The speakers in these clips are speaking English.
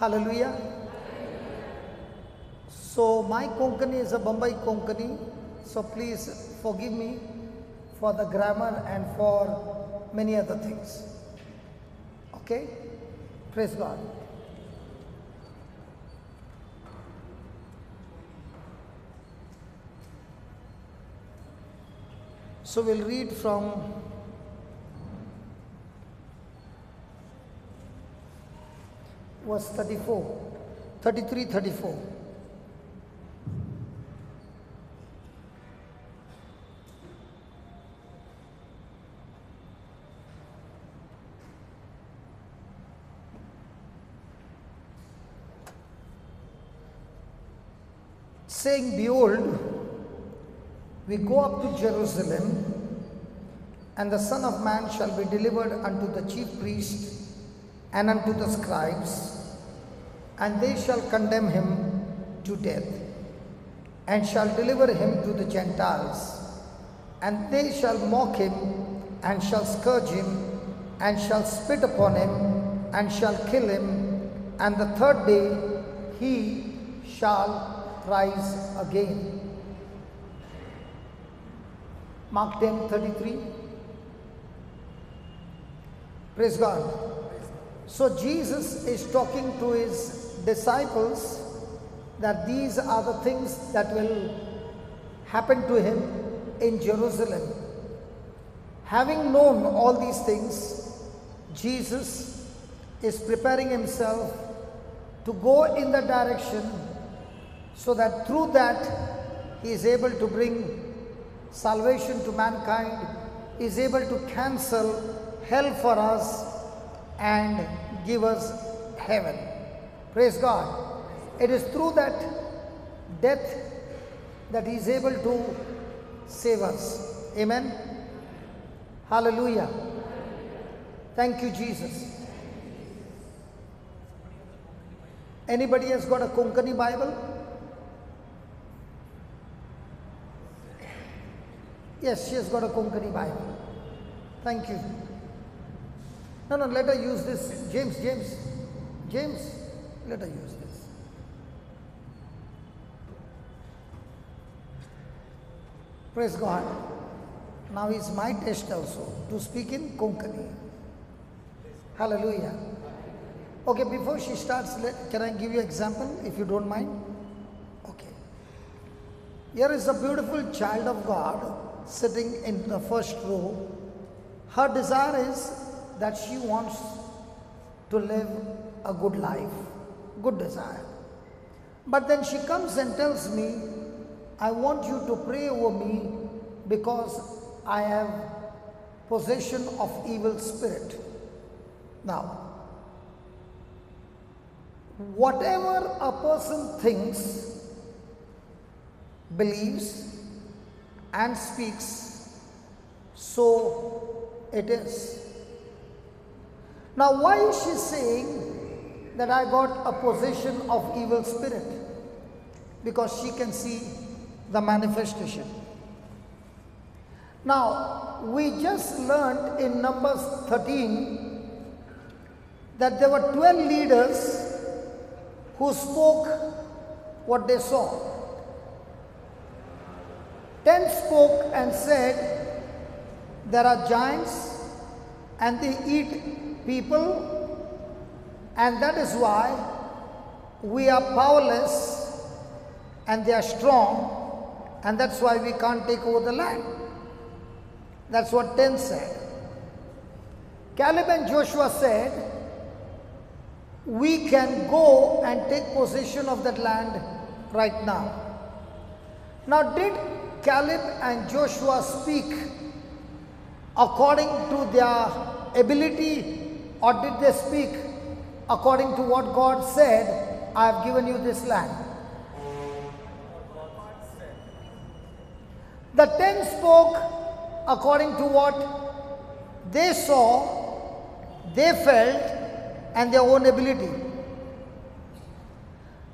Hallelujah. So my Konkani is a Bombay Konkani, so please forgive me for the grammar and for many other things. Okay? Praise God. So we'll read from verse 34, 33, 34. Saying, behold, we go up to Jerusalem, and the Son of Man shall be delivered unto the chief priests and unto the scribes, and they shall condemn him to death, and shall deliver him to the Gentiles, and they shall mock him, and shall scourge him, and shall spit upon him, and shall kill him, and the third day he shall rise again. Mark 10:33. Praise God. So Jesus is talking to his disciples that these are the things that will happen to him in Jerusalem. Having known all these things, Jesus is preparing himself to go in the direction so that through that he is able to bring salvation to mankind, is able to cancel hell for us and give us heaven. Praise God. It is through that death that he is able to save us. Amen. Hallelujah. Thank you, Jesus. Anybody has got a Konkani Bible? Yes, she has got a Konkani Bible. Thank you. No, let her use this. James, let her use this. Praise God. Now is my test also to speak in Konkani. Hallelujah. Okay, before she starts, can I give you an example if you don't mind? Okay. Here is a beautiful child of God sitting in the first row. Her desire is that she wants to live a good life, good desire. But then she comes and tells me, I want you to pray over me because I have possession of evil spirit. Now, whatever a person thinks, believes, and speaks, so it is. Now, why is she saying that I got a possession of evil spirit? Because she can see the manifestation. Now, we just learned in Numbers 13 that there were 12 leaders who spoke what they saw. 10 spoke and said, there are giants and they eat people, and that is why we are powerless and they are strong, and that's why we can't take over the land. That's what 10 said. Caleb and Joshua said, we can go and take possession of that land right now. Now, did Caleb and Joshua speak according to their ability, or did they speak according to what God said, I have given you this land? The 10 spoke according to what they saw, they felt, and their own ability.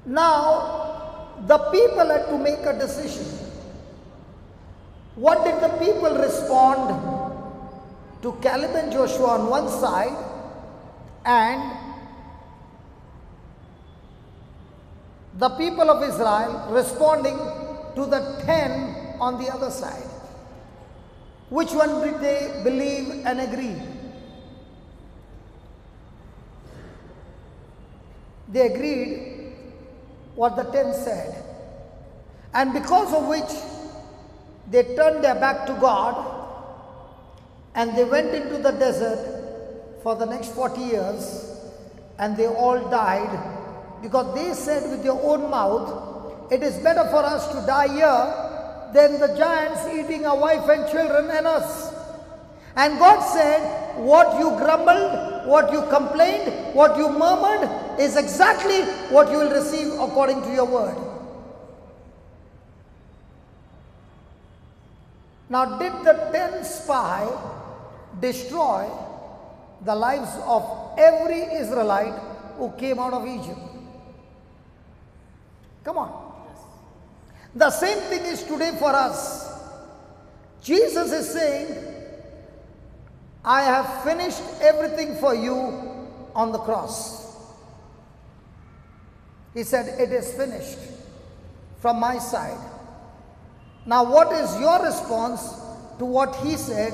Now, the people had to make a decision. What did the people respond to Caleb and Joshua on one side and the people of Israel responding to the 10 on the other side. Which one did they believe and agree? They agreed what the 10 said, and because of which they turned their back to God and they went into the desert for the next 40 years, and they all died because they said with their own mouth, it is better for us to die here than the giants eating our wife and children and us. And God said, what you grumbled, what you complained, what you murmured is exactly what you will receive according to your word. Now, did the 10 spy destroy the lives of every Israelite who came out of Egypt? Come on. The same thing is today for us. Jesus is saying, I have finished everything for you on the cross. He said, it is finished from my side. Now, what is your response to what he said,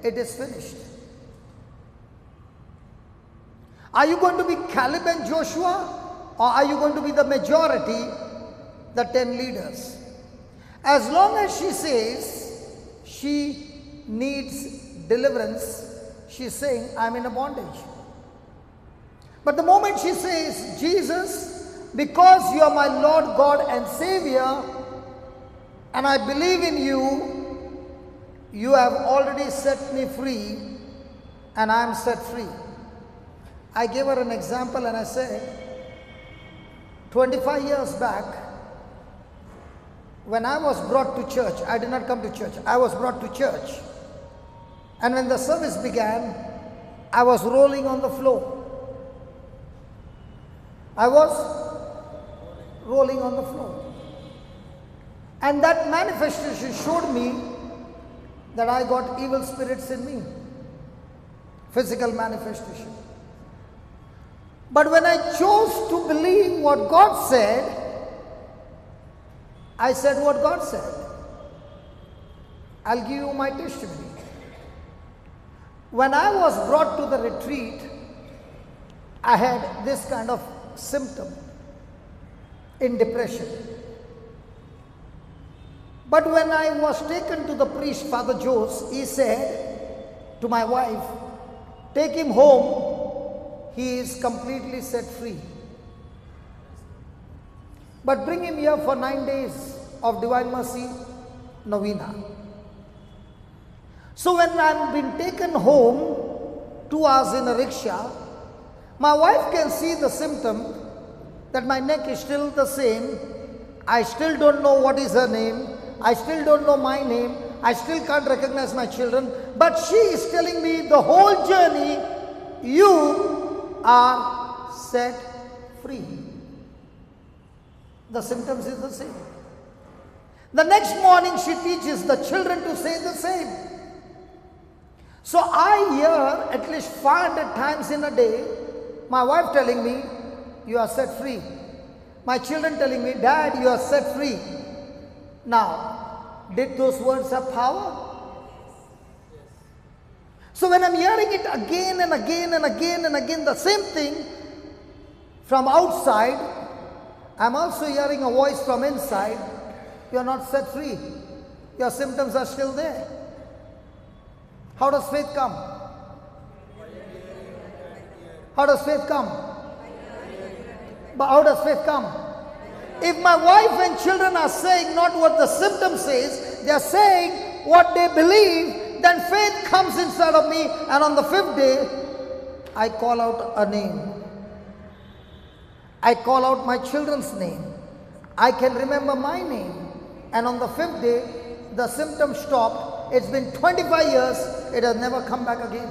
it is finished? Are you going to be Caleb and Joshua, or are you going to be the majority, the 10 leaders? As long as she says she needs deliverance, she's saying, I'm in a bondage. But the moment she says, Jesus, because you are my Lord God and Savior, and I believe in you, you have already set me free, and I am set free. I gave her an example and I said, 25 years back, when I was brought to church, I did not come to church, I was brought to church. And when the service began, I was rolling on the floor. I was rolling on the floor. And that manifestation showed me that I got evil spirits in me. Physical manifestation. But when I chose to believe what God said, I said what God said. I'll give you my testimony. When I was brought to the retreat, I had this kind of symptom in depression. But when I was taken to the priest, Father Jose, he said to my wife, take him home, he is completely set free. But bring him here for 9 days of Divine Mercy Novena. So when I'm been taken home, 2 hours in a rickshaw, my wife can see the symptom that my neck is still the same. I still don't know what is her name. I still don't know my name. I still can't recognize my children. But she is telling me the whole journey, you are set free. The symptoms is the same. The next morning she teaches the children to say the same. So I hear at least 500 times in a day, my wife telling me, you are set free. My children telling me, Dad, you are set free. Now, did those words have power? So when I'm hearing it again and again and again and again, the same thing from outside, I'm also hearing a voice from inside, you are not set free. Your symptoms are still there. How does faith come? How does faith come? But how does faith come? If my wife and children are saying not what the symptom says, they are saying what they believe, then faith comes inside of me, and on the 5th day, I call out a name. I call out my children's name. I can remember my name. And on the 5th day, the symptoms stopped. It's been 25 years. It has never come back again.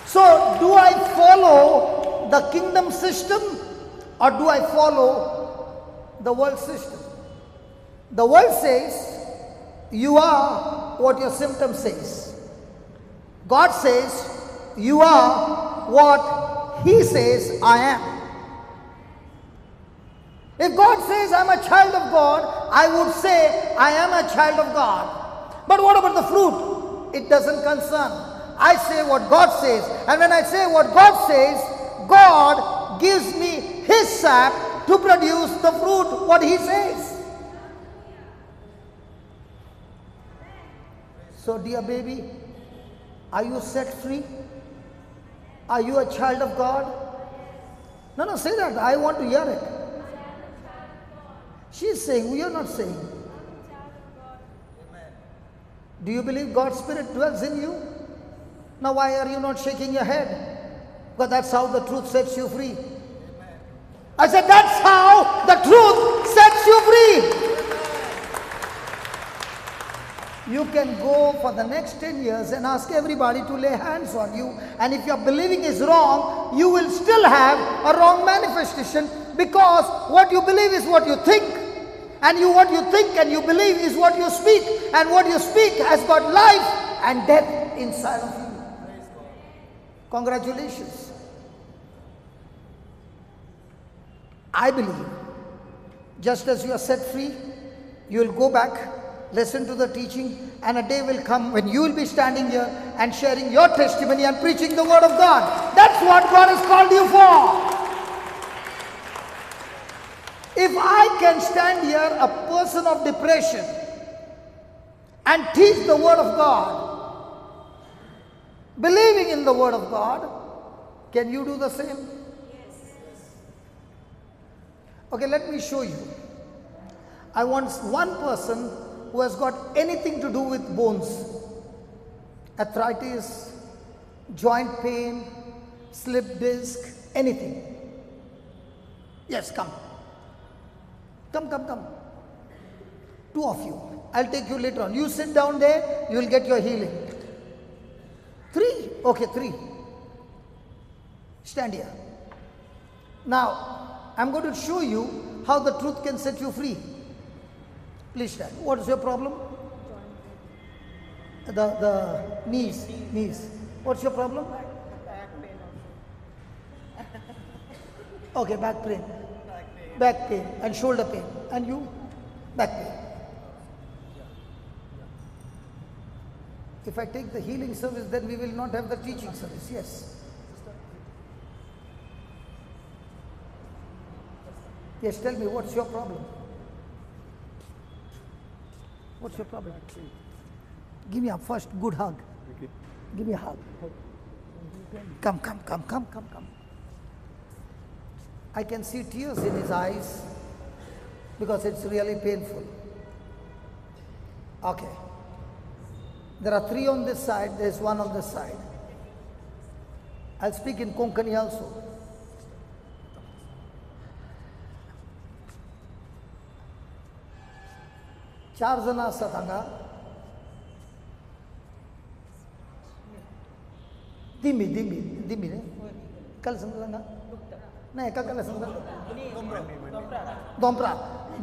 So, do I follow the kingdom system, or do I follow the world system? The world says, you are what your symptom says. God says, you are what He says I am. If God says I'm a child of God, I would say I am a child of God. But what about the fruit? It doesn't concern. I say what God says. And when I say what God says, God gives me His sap to produce the fruit, what He says. So dear baby, are you set free? Are you a child of God? No, say that. I want to hear it. She is saying, we are not saying. Do you believe God's Spirit dwells in you? Now why are you not shaking your head? Because that's how the truth sets you free. I said, that's how the truth sets you free. You can go for the next 10 years and ask everybody to lay hands on you, and if your believing is wrong, you will still have a wrong manifestation, because what you believe is what you think, and what you think and you believe is what you speak, and what you speak has got life and death inside of you. Congratulations. I believe just as you are set free, you will go back, listen to the teaching, and a day will come when you will be standing here and sharing your testimony and preaching the word of God. That's what God has called you for. If I can stand here, a person of depression, and teach the word of God, believing in the word of God, can you do the same? Yes. Okay, let me show you. I want one person who has got anything to do with bones, arthritis, joint pain, slip disc, anything. Yes, come. Come. Two of you. I'll take you later on. You sit down there, you will get your healing. 3? Okay, 3. Stand here. Now, I'm going to show you how the truth can set you free. Please stand. What is your problem? The knees. What's your problem? Back pain also. Okay, back pain. Back pain and shoulder pain. And you? Back pain. If I take the healing service, then we will not have the teaching service. Yes. Yes, tell me, what's your problem? What's your problem? Give me a first good hug. Okay. Give me a hug. Come. I can see tears in his eyes because it's really painful. Okay. There are 3 on this side, there's 1 on this side. I'll speak in Konkani also. चार जण असतात हांगा दिमी रे कल समजा नाही एका कला समजा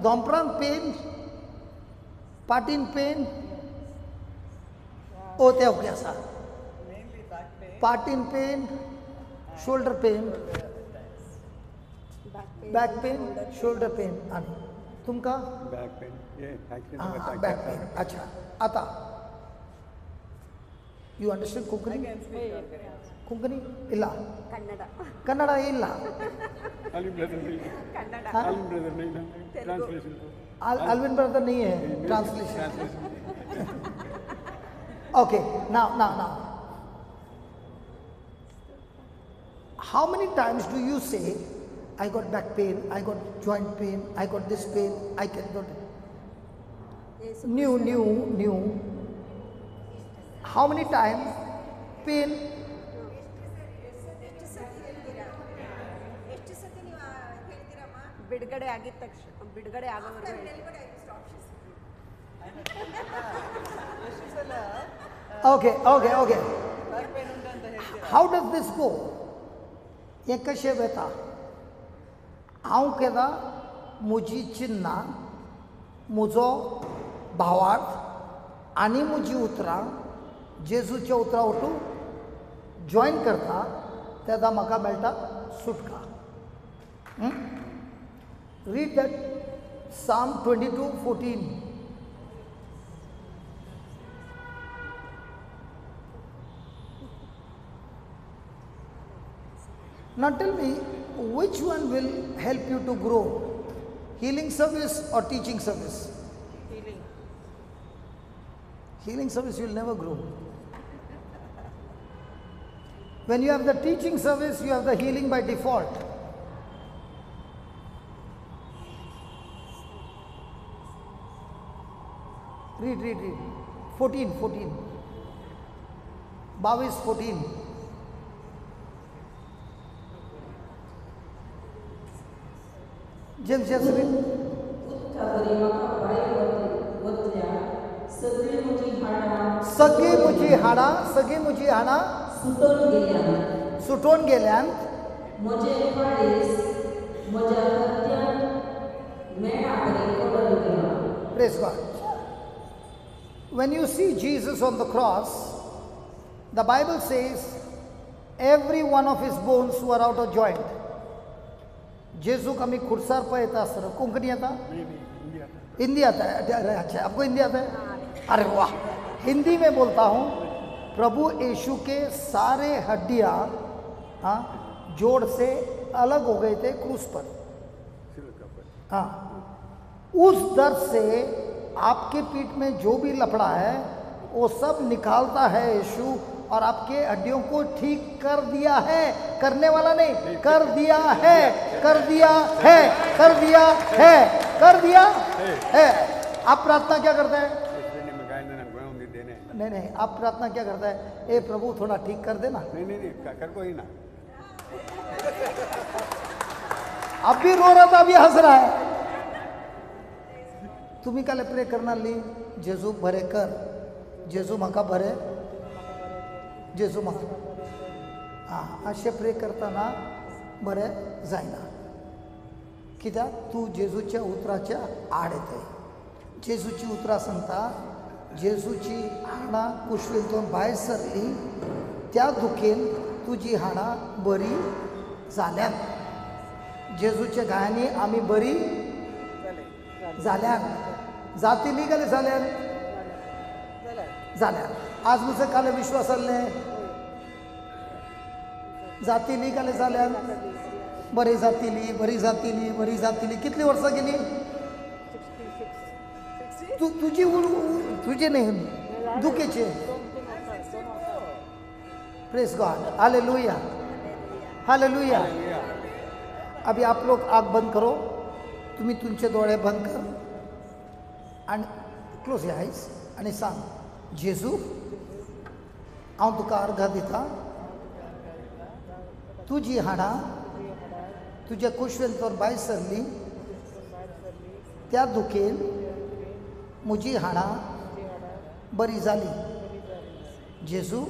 दोंपरान पेन पाटीन पेन ओ ते ओके आसा पाटीन pain shoulder pain back pain shoulder pain आणि तुमका बॅक पेन बॅक पेन अच्छा आता you understand Konkani? Konkani illa kannada illa Alvin brother नहीं ना translation Alvin brother नहीं है translation okay now how many times do you say I got back pain, I got joint pain, I got this pain, I cannot new how many times pain ಬಿಡುಗಡೆ ಆಗಿದ ತಕ್ಷಣ ಬಿಡುಗಡೆ ಆಗೋವರೆಗೂ okay how does this go एक कशें वता हांव केदा म्हजी चिन्नां म्हजो भावार्थ आनी म्हजी उतरां जेजूच्या उतरां वटू जॉइन करता तेदा म्हाका मेळटा सुटका Read that Psalm 22:14. Now tell me, which one will help you to grow? Healing service or teaching service? Healing. Healing service, you will never grow. When you have the teaching service, you have the healing by default. Read. 14. 22:14. James, just read. सगळी मुजी हाडा सुटोन गेल्यान Praise God. When you see Jesus on the cross, the Bible says every one of his bones were out of joint. जेसु कमी खुरसार पळयता आसतना कोंकणी आता हिंदी आता है। अरे अच्छा, आपको हिंदी आता है? अरे वाह, हिंदी में बोलता हूँ। प्रभु यीशु के सारे हड्डियाँ जोड़ से अलग हो गए थे क्रूस पर। हाँ, उस दर्द से आपके पीठ में जो भी लफड़ा है वो सब निकालता है यीशु, और आपके हड्डियों को ठीक कर दिया है। करने वाला नहीं, कर दिया है, कर दिया है, कर दिया है, कर दिया है। आप प्रार्थना क्या करते हैं? नहीं, आप प्रार्थना क्या करता है? ए प्रभु थोड़ा ठीक कर देना। नहीं, कर कोई ना। अब भी रो रहा था, अभी हंस रहा है। तुम्ही काले प्रे करना ली, जेजू भरे कर, जेजू म्हाका भरे, जेजू म्हाका। हाँ, अशें प्रे करतना बरें जायना, कित्याक तूं जेजूच्या उतराच्या आड येताय। जेजूची उतरां सांगता, जेजूची हाडां कुशवेंतून भायर सरली, त्या दुखेन तुजी हाडां बरी जाल्यात। जेजूच्या गायांनी आमी बरी जाल्यात। जातली गाली जाल्यात जाल्यात। आज मुझे काले विश्वास आसले जातली गाली जाल्यात, बरी जातली, बरी जातली, बरी जातली। कितली वर्सां गेली? तुझे नहीं, दुखेचे। Praise God, hallelujah, hallelujah. अभी आप लोग आग बंद करो, तुम्ही तुमचे डोळे बंद कर आणि क्लोज युअर आईज आणि सांग, जेजू हांव तुका अर्घ दिता। तुजी हाडां तुज्या कुशवेंतून भायर सरली, त्या दुखेन म्हजी हाडां बरी जाली। जेजू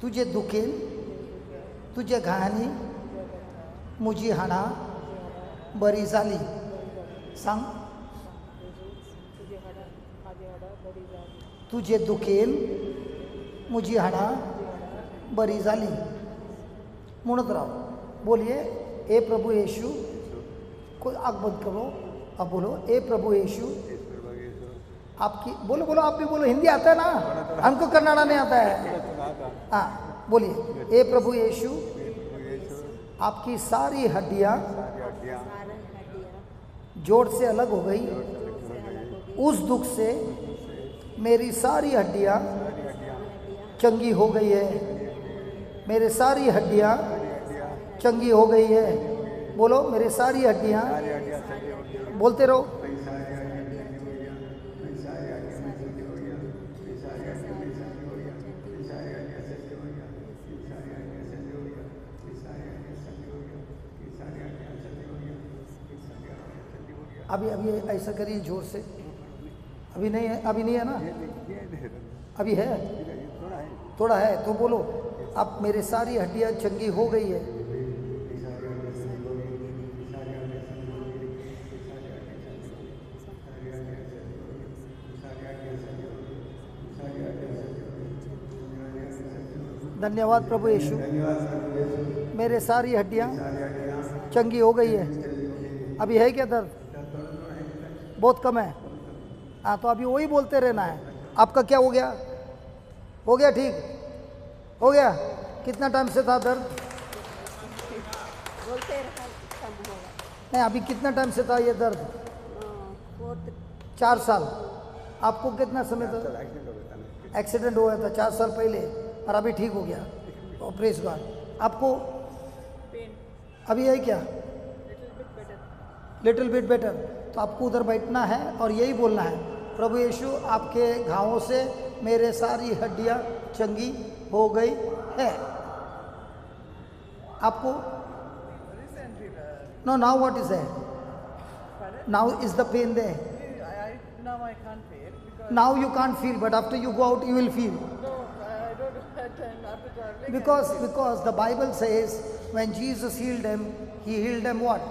तुजे दुखेन, तुज्या गायांनी म्हजी हाडां बरी जाली। सांग, तुजे दुखेन म्हजी हाडां बरी जाली म्हणत राव। बोलिए, ए प्रभु यीशु। कोई आग बंद करो, अब बोलो, ए प्रभु यीशु। आपकी बोलो बोलो, आप भी बोलो, हिंदी आता है ना, हमको कन्नड़ा नहीं आता है। हाँ बोलिए, ए प्रभु यीशु, आपकी सारी हड्डियाँ जोड़ से अलग हो गई। उस दुख से मेरी सारी हड्डियाँ चंगी हो गई है। मेरे सारी हड्डियाँ चंगी हो गई है। बोलो, मेरे सारी हड्डियाँ, बोलते रहो। अभी अभी ऐसा करिए जोर से। अभी नहीं है, अभी नहीं है ना, अभी है, थोड़ा है तो बोलो, अब मेरे सारी हड्डियां चंगी हो गई है। धन्यवाद प्रभु यीशु, मेरे सारी हड्डियां चंगी हो गई है। अभी है क्या दर्द? बहुत कम है। हाँ, तो अभी वही बोलते रहना है। आपका क्या हो गया? हो गया ठीक? हो गया? कितना टाइम से था दर्द? बोलते रहा कम होगा। नहीं, अभी कितना टाइम से था ये दर्द? 4 साल। आपको कितना समय था? एक्सीडेंट हुआ था 4 साल पहले और अभी ठीक हो गया। ओ प्रेज गॉड। आपको अभी है क्या? Little bit better. तो आपको उधर बैठना है और यही बोलना है, प्रभु यीशु आपके घावों से मेरे सारी हड्डियां चंगी हो गई है। आपको नो, नाउ व्हाट इज है? Now is the pen there? Now I can't feel because Now you can't feel, but after you go out you will feel. no, I don't have time after traveling. Because the Bible says when Jesus healed them, he healed them what?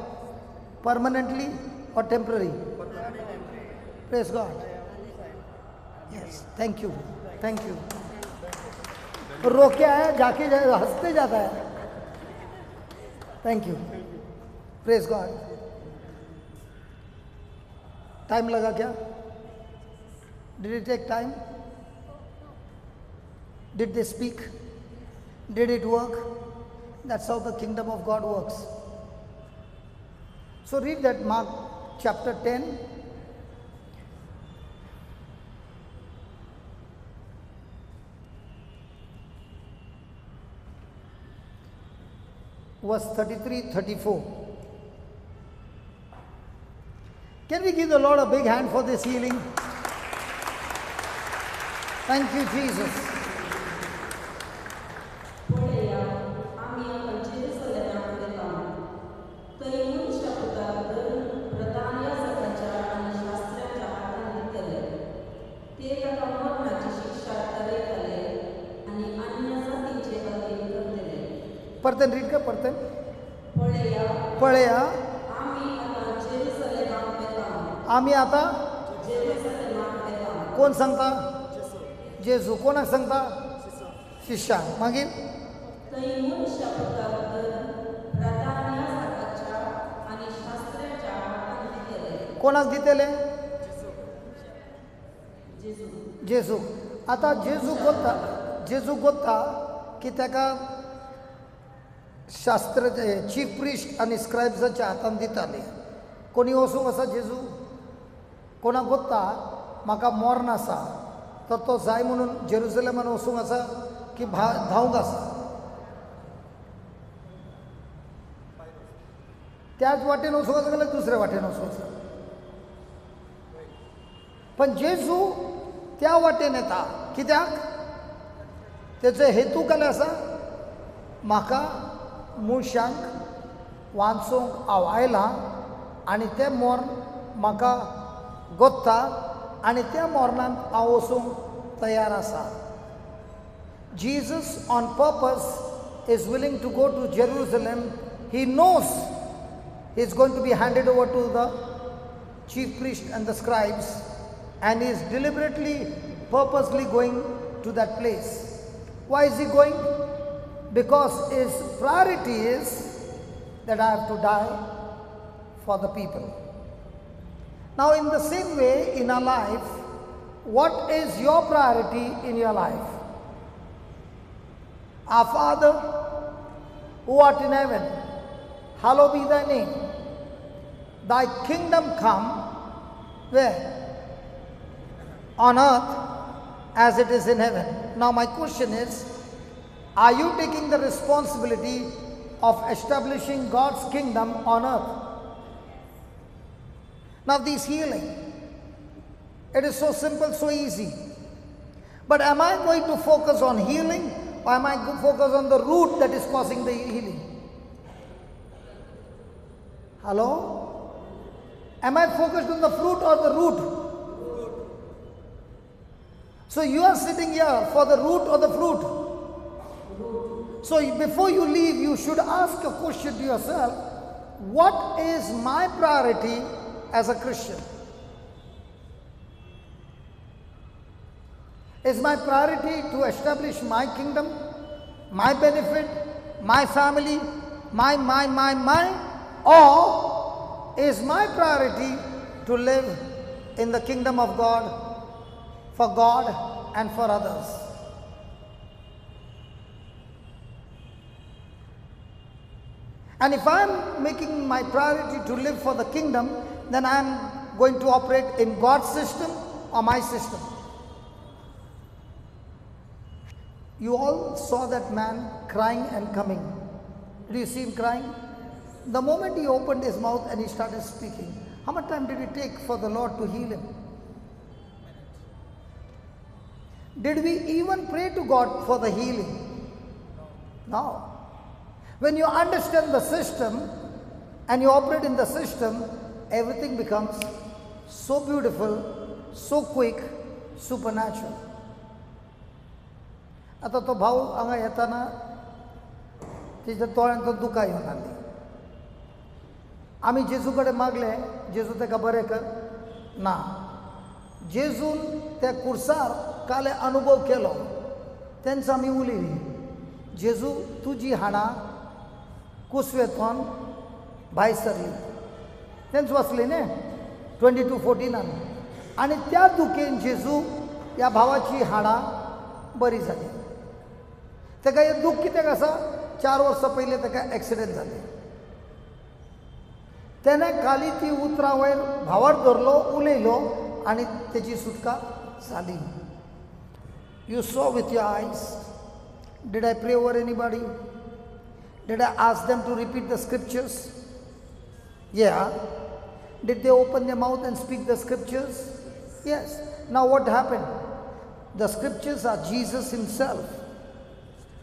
Permanently or temporary? Praise God. Yes, thank you. Thank you. रोक के आया, जाके हंसते जाता है। Thank you. Praise God. Time लगा क्या? Did it take time? Did they speak? Did it work? That's how the kingdom of God works. So read that Mark chapter 10. Verse 33, 34. Can we give the Lord a big hand for this healing? Thank you, Jesus. पढ़ते read कर पढ़ते पढ़ेया आम्ही आता कोण सांगता? जेजू. कोणाक सांगता? शिष्यांक. मागीर कोणाक दितेले? जेजू. आता जेजू गोत्ता की ताका शास्त्र चीफ प्रिस्ट आनी स्क्रायब्साच्या हातान दिताले. कोणी वचूंक आसा जेजू? कोणाक गोत्ता म्हाका मॉर्न आसा तर तो जाय म्हणून जेरुसलेमान वचूंक आसा की धांवूंक आसा? त्याच वाटेन वचूंक आसा जाल्यार दुसऱ्या वाटेन वचूंक आसा. पण जेजू त्या वाटेन येता. कित्याक? तेचो हेतू काय आसा? म्हाका मुळशांक वाचूंक आवायलां आनी तें मॉर्न म्हाका गोत्ता आनी त्या मॉर्नान हांव वचूंक तयार आसा. Jesus on purpose is willing to go to Jerusalem. He knows he is going to be handed over to the chief priest and the scribes, and he is deliberately, purposely going to that place. Why is he going? Because his priority is that I have to die for the people. Now in the same way in our life, what is your priority in your life? Our Father who art in heaven, hallowed be thy name. Thy kingdom come where? On earth as it is in heaven. Now my question is, are you taking the responsibility of establishing God's kingdom on earth? Now this healing, it is so simple, so easy. But am I going to focus on healing, or am I going to focus on the root that is causing the healing? Hello? Am I focused on the fruit or the root? So you are sitting here for the root or the fruit? So before you leave, you should ask a question to yourself, what is my priority as a Christian? Is my priority to establish my kingdom, my benefit, my family, my, or is my priority to live in the kingdom of God, for God and for others. And if I am making my priority to live for the kingdom, then I am going to operate in God's system or my system. You all saw that man crying and coming. Did you see him crying? The moment he opened his mouth and he started speaking, how much time did it take for the Lord to heal him? Did we even pray to God for the healing? No. When you understand the system and you operate in the system, everything becomes so beautiful, so quick, supernatural. आता तो भाऊ हांगा येताना तिच्या दोळ्यांतून दुकां येवन आली. आमी जेजू कडेन मागले, जेजू ताका बरें कर. ना, जेजून त्या कुर्सार काले अनुभव केलो, तेंच आमी उलयली. जेजू तुजी हाडां कुसवेतून भायर सरली. तेंच वचली न्ही 22:14 आनी त्या दुखेन जेजू ह्या भावाची हाडां बरी जाली. तेका हें दूख कित्याक आसा? 4 वर्सां पयलीं तेका एक्सिडेंट जालें. तेणें खाली ती उतरां वयर भावार धरलो, उलयलो आनी तेजी सुटका जाली. You saw with your eyes. Did I pray over anybody? Did I ask them to repeat the scriptures? Yeah. Did they open their mouth and speak the scriptures? Yes. Now what happened? The scriptures are Jesus himself.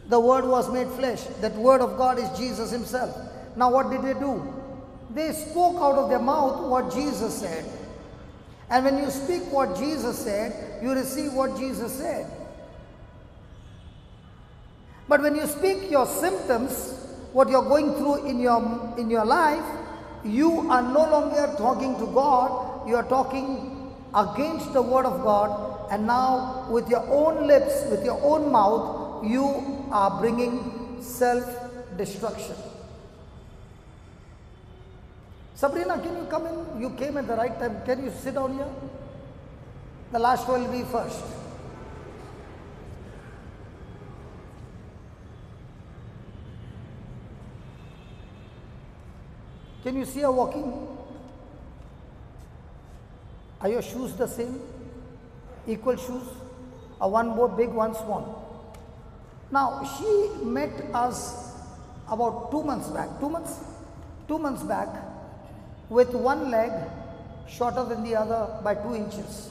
The word was made flesh. That word of God is Jesus himself. Now what did they do? They spoke out of their mouth what Jesus said. And when you speak what Jesus said, you receive what Jesus said. But when you speak your symptoms, what you're going through in your life, you are no longer talking to God, you are talking against the word of God, and now with your own lips, with your own mouth, you are bringing self-destruction. Sabrina, can you come in? You came at the right time. Can you sit down here? The last one will be first. Can you see her walking? Are your shoes the same? Equal shoes? Or one more big, one small? Now, she met us about 2 months back. 2 months? 2 months back with one leg shorter than the other by 2 inches.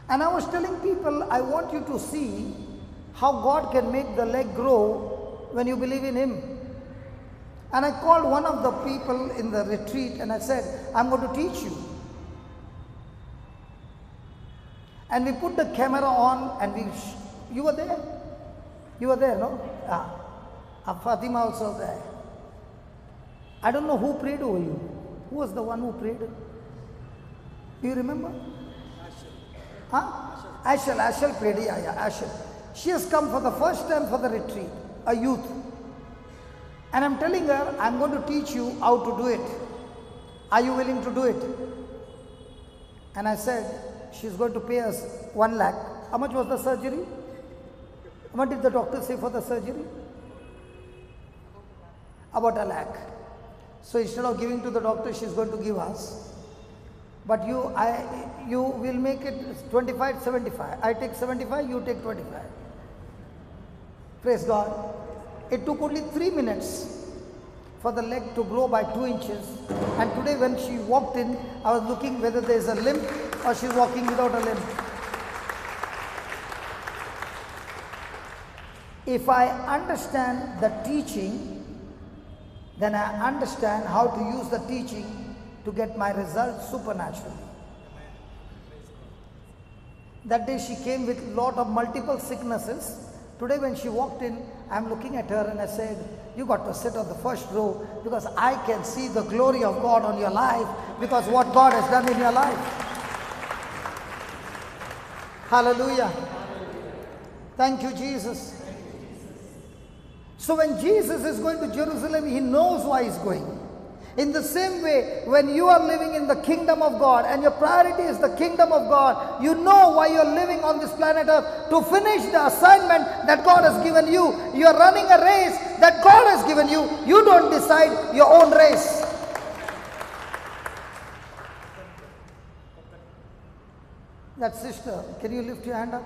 And I was telling people, I want you to see how God can make the leg grow when you believe in Him. And I called one of the people in the retreat and I said, I'm going to teach you. And we put the camera on and you were there? You were there, no? Fatima also there. I don't know who prayed over you. Who was the one who prayed? Do you remember? Ashel prayed, yeah, Ashel. She has come for the first time for the retreat, a youth. And I'm telling her, I'm going to teach you how to do it. Are you willing to do it? And I said, she's going to pay us 1 lakh. How much was the surgery? How much did the doctor say for the surgery? About 1 lakh. So instead of giving to the doctor, she's going to give us. But you will make it 25, 75. I take 75, you take 25. Praise God. It took only 3 minutes for the leg to grow by 2 inches. And today when she walked in, I was looking whether there is a limp or she's walking without a limp. If I understand the teaching, then I understand how to use the teaching to get my results supernaturally. That day she came with a lot of multiple sicknesses. Today when she walked in, I'm looking at her and I said, you got to sit on the first row because I can see the glory of God on your life because what God has done in your life. Hallelujah. Thank you, Jesus. So when Jesus is going to Jerusalem, he knows why he's going. In the same way, when you are living in the kingdom of God and your priority is the kingdom of God, you know why you're living on this planet Earth, to finish the assignment that God has given you. You're running a race that God has given you. You don't decide your own race. That sister, can you lift your hand up?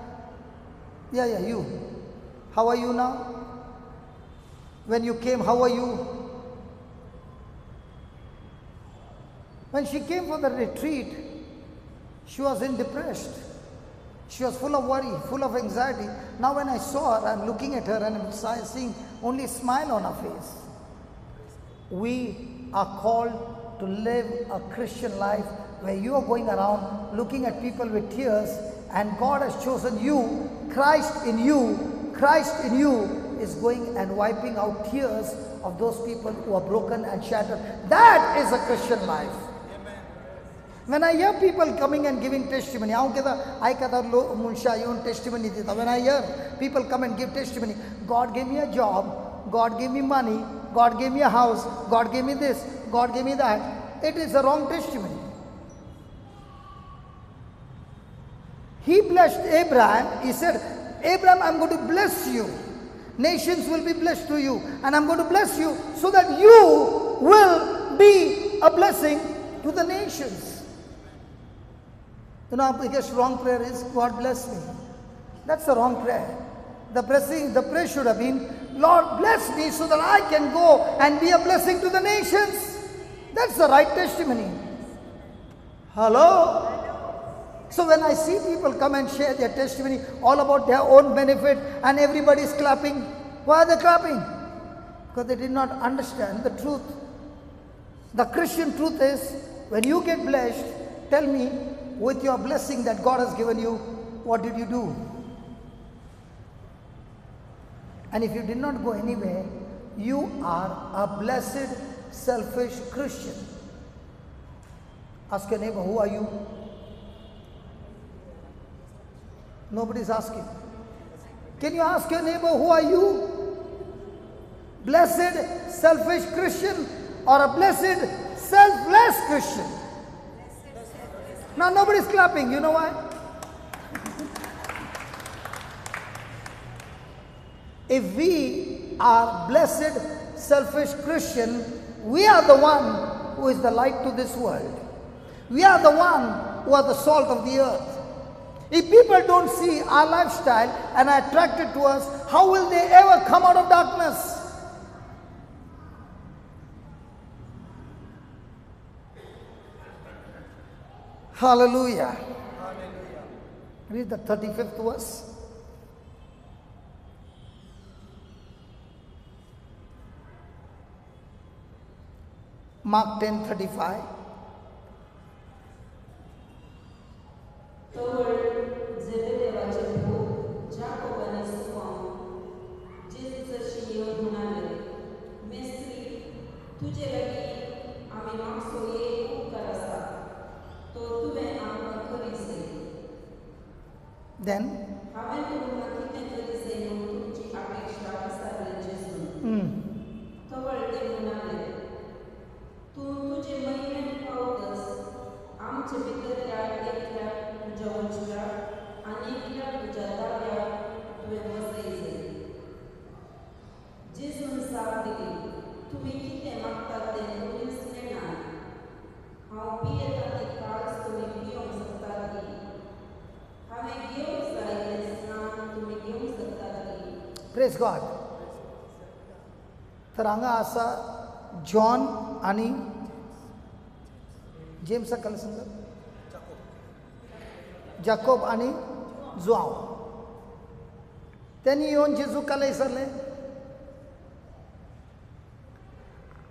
Yeah, you. How are you now? When you came, how are you? When she came for the retreat, she was depressed. She was full of worry, full of anxiety. Now when I saw her, I'm looking at her and I'm seeing only a smile on her face. We are called to live a Christian life where you are going around looking at people with tears, and God has chosen you. Christ in you is going and wiping out tears of those people who are broken and shattered. That is a Christian life. When I hear people coming and giving testimony, when I hear people come and give testimony, God gave me a job, God gave me money, God gave me a house, God gave me this, God gave me that. It is a wrong testimony. He blessed Abraham. He said, Abraham, I'm going to bless you. Nations will be blessed to you. And I'm going to bless you so that you will be a blessing to the nations. You know, our biggest wrong prayer is, God bless me. That's the wrong prayer. The prayer should have been, Lord bless me so that I can go and be a blessing to the nations. That's the right testimony. Hello? So when I see people come and share their testimony all about their own benefit and everybody is clapping, why are they clapping? Because they did not understand the truth. The Christian truth is, when you get blessed, tell me, with your blessing that God has given you, what did you do? And if you did not go anywhere, you are a blessed, selfish Christian. Ask your neighbor, who are you? Nobody's asking. Can you ask your neighbor, who are you? Blessed, selfish Christian or a blessed, selfless Christian? Now nobody's clapping. You know why? If we are blessed, selfish Christian, we are the one who is the light to this world. We are the one who are the salt of the earth. If people don't see our lifestyle and are attracted to us, how will they ever come out of darkness? Hallelujah. Read the 35th verse. Mark 10:35. Then praise God. तर हांगा आसा John आनी जेम्सा कल सांगात, जाकोब आनी जुआंव. त्यांनी येवन जेजू काल विचारले,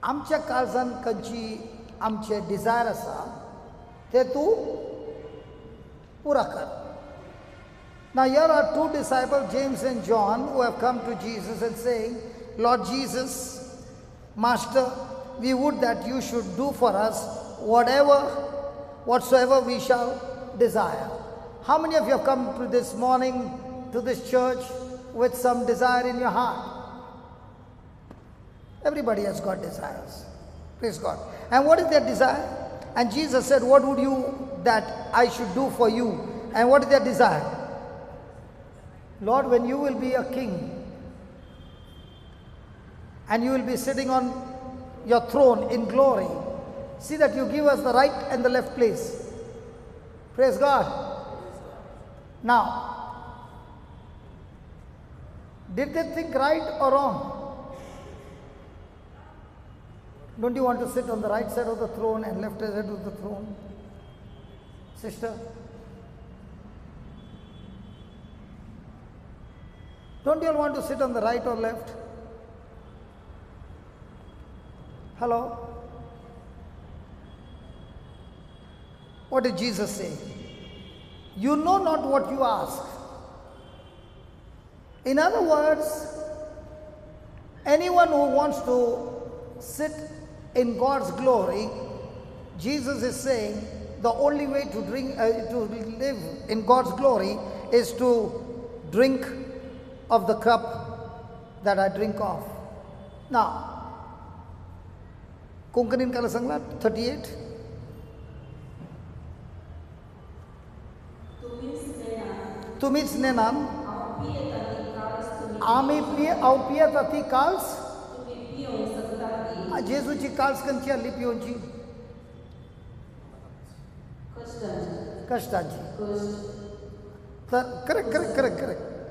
आमच्या काळजान खंयची आमचे डिझायर आसा ते तूं पुरा कर. Now here are two disciples, James and John, who have come to Jesus and saying, Lord Jesus, Master, we would that you should do for us whatsoever we shall desire. How many of you have come to this morning, to this church, with some desire in your heart? Everybody has got desires. Praise God. And what is their desire? And Jesus said, what would you that I should do for you? And what is their desire? Lord, when you will be a king and you will be sitting on your throne in glory, see that you give us the right and the left place. Praise God. Now, did they think right or wrong? Don't you want to sit on the right side of the throne and left side of the throne? Sister? Don't you all want to sit on the right or left? Hello? What did Jesus say? You know not what you ask. In other words, anyone who wants to sit in God's glory, Jesus is saying the only way to live in God's glory is to drink of the cup that I drink of. Now, Konkanin Kala Sangla 38. Tumis nenam ami pia au pia tati kals Jesu ci kals kan ci lipion ci कष्टाची तर correct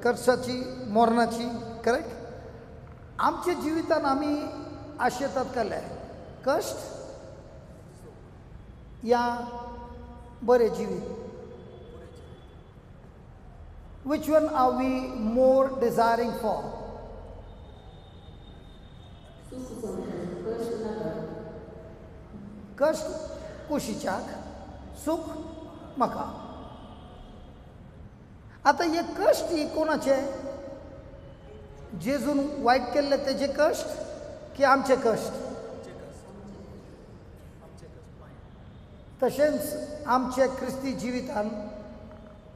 कर्साची मरणाची correct आमच्या जिवितान आम्ही अशे येतात कले कष्ट या बरे जिवीत which one are we more desiring for? कष्ट कुशीचाक सुख मका आता हे कष्ट ही कोणाचे जेजून वाईट केले त्याचे कष्ट की आमचे कष्ट तशेंच आमचे ख्रिस्ती जिवितान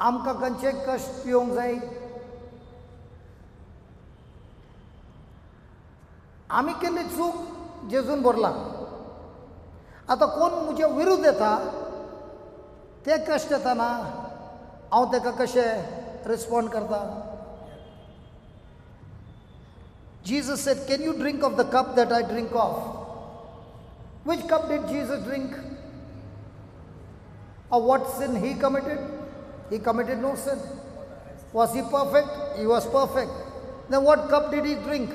आमकां खंयचे कष्ट पिवंक जाय आमी केल्ली चूक जेजून भरला आता कोण म्हजे विरुद्ध येता ते कष्ट येताना हांव ताका कशें रिस्पॉन्ड करता Jesus said, can you drink of the cup that I drink of? Which cup did Jesus drink? Or what sin he committed? He committed no sin. Was he perfect? He was perfect. Then what cup did he drink?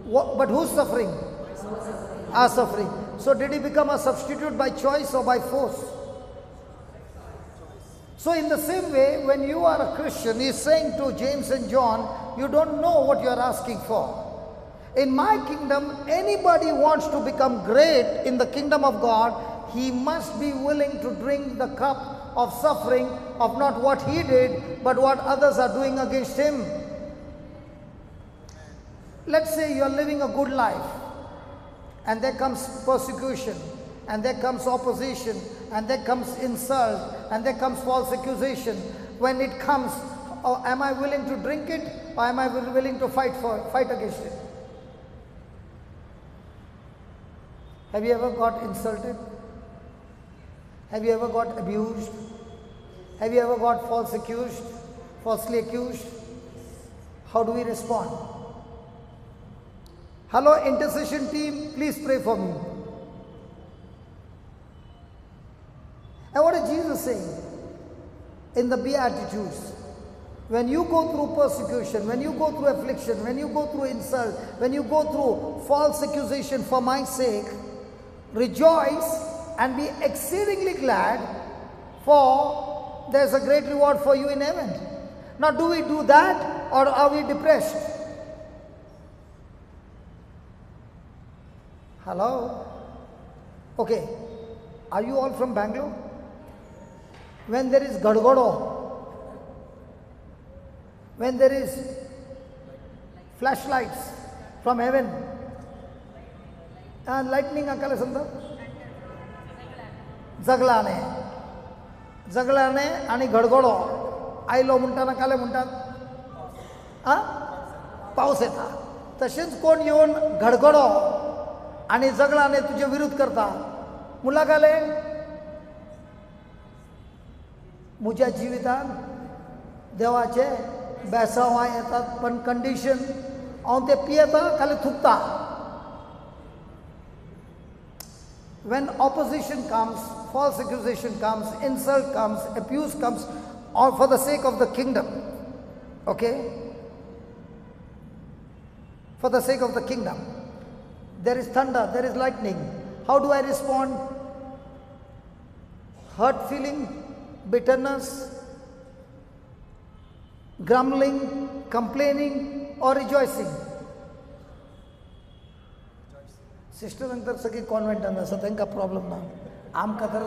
What, but who's suffering? Our suffering. So did he become a substitute by choice or by force? So in the same way, when you are a Christian, he's saying to James and John, you don't know what you are asking for. In my kingdom, anybody wants to become great in the kingdom of God, he must be willing to drink the cup of suffering of not what he did, but what others are doing against him. Let's say you are living a good life, and there comes persecution, and there comes opposition, and there comes insult, and there comes false accusation. When it comes, am I willing to drink it, or am I willing to fight against it? Have you ever got insulted? Have you ever got abused? Have you ever got falsely accused? How do we respond? Hello, intercession team, please pray for me. And what is Jesus saying in the Beatitudes? When you go through persecution, when you go through affliction, when you go through insult, when you go through false accusation for my sake, rejoice and be exceedingly glad, for there's a great reward for you in heaven. Now, do we do that, or are we depressed? Hello? Okay. Are you all from Bangalore? When there is gadgodo, when there is flashlights from heaven, and lightning akala santa zaglane ani gadgodo ailo muntana kale muntat पावस येता. तशेंच कोण येवन घडघडो आनी जगलांनी तुजे विरोध करता मुला घाले. म्हज्या जिवितान देवाचे बेसांवां येतात पण कंडिशन हांव ते पियेता खाली थुकता. When opposition comes, false accusation comes, insult comes, abuse comes, or for the sake of the kingdom, okay? For the sake of the kingdom. There is thunder, there is lightning. How do I respond? Hurt feeling, bitterness, grumbling, complaining, or rejoicing? सिस्टरांक तर सगळी कॉन्वेंटान आसा तांकां problem ना. आमकां तर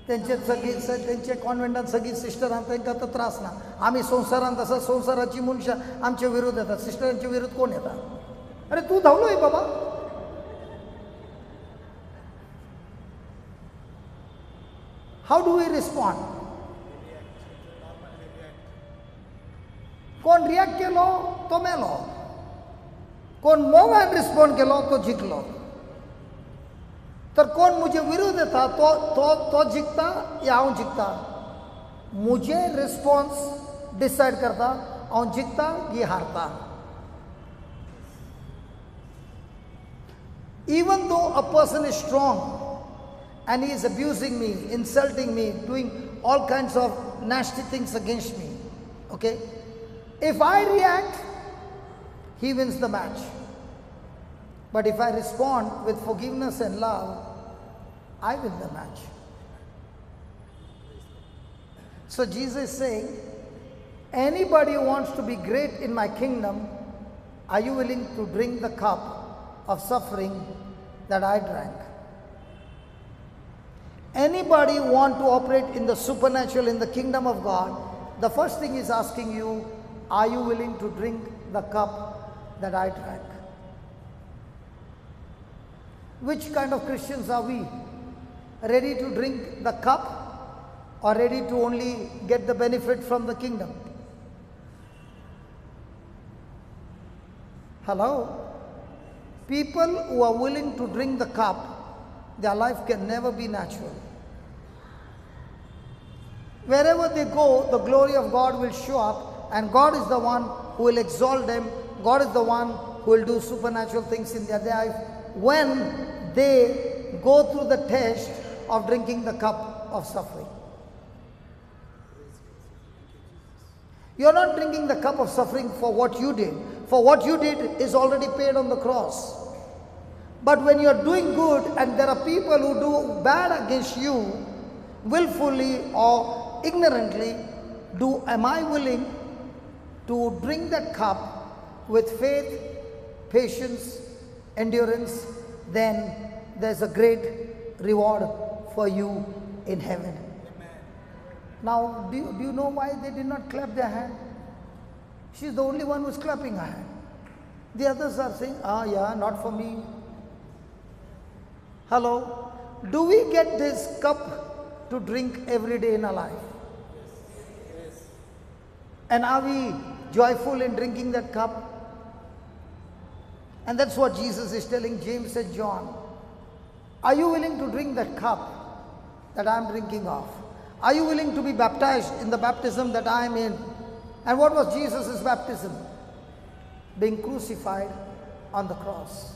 तेंचे सगळी तेंचे कॉन्वेंटान सगळी सिस्टरां तांकां तर त्रास ना. आमी संवसारांत आसा, संवसाराची मनशां आमचे विरोध येतात. सिस्टरांचे विरोध कोण येता? अरे तूं धांवलोय बाबा. How do we respond? कोण रिॲक्ट केलो तो मेलो, कोण मोगान रिस्पॉन्ड केलो तो जिंकलो. तर कोण म्हजे विरोध येता तो तो तो जिंकता या हांव जिंकता? म्हजे रिस्पॉन्स डिसायड करता हांव जिंकता की हारता. Even though a person is strong and he is abusing me, insulting me, doing all kinds of nasty things against me, okay? If I react, he wins the match. But if I respond with forgiveness and love, I win the match. So Jesus is saying, anybody who wants to be great in my kingdom, are you willing to drink the cup of suffering that I drank? Anybody who want to operate in the supernatural in the kingdom of God, the first thing is asking you, are you willing to drink the cup that I drank? Which kind of Christians are we? Ready to drink the cup or ready to only get the benefit from the kingdom? Hello? People who are willing to drink the cup, their life can never be natural. Wherever they go, the glory of God will show up, and God is the one who will exalt them. God is the one who will do supernatural things in their life when they go through the test of drinking the cup of suffering. You are not drinking the cup of suffering for what you did. For what you did is already paid on the cross. But when you are doing good and there are people who do bad against you, willfully or ignorantly, am I willing to drink that cup with faith, patience, endurance? Then there's a great reward for you in heaven. Amen. Now, do you know why they did not clap their hand? She's the only one who's clapping her hand. The others are saying, yeah, not for me. Hello? Do we get this cup to drink every day in our life? Yes. And are we joyful in drinking that cup? And that's what Jesus is telling James and John. Are you willing to drink that cup that I am drinking of? Are you willing to be baptized in the baptism that I am in? And what was Jesus' baptism? Being crucified on the cross.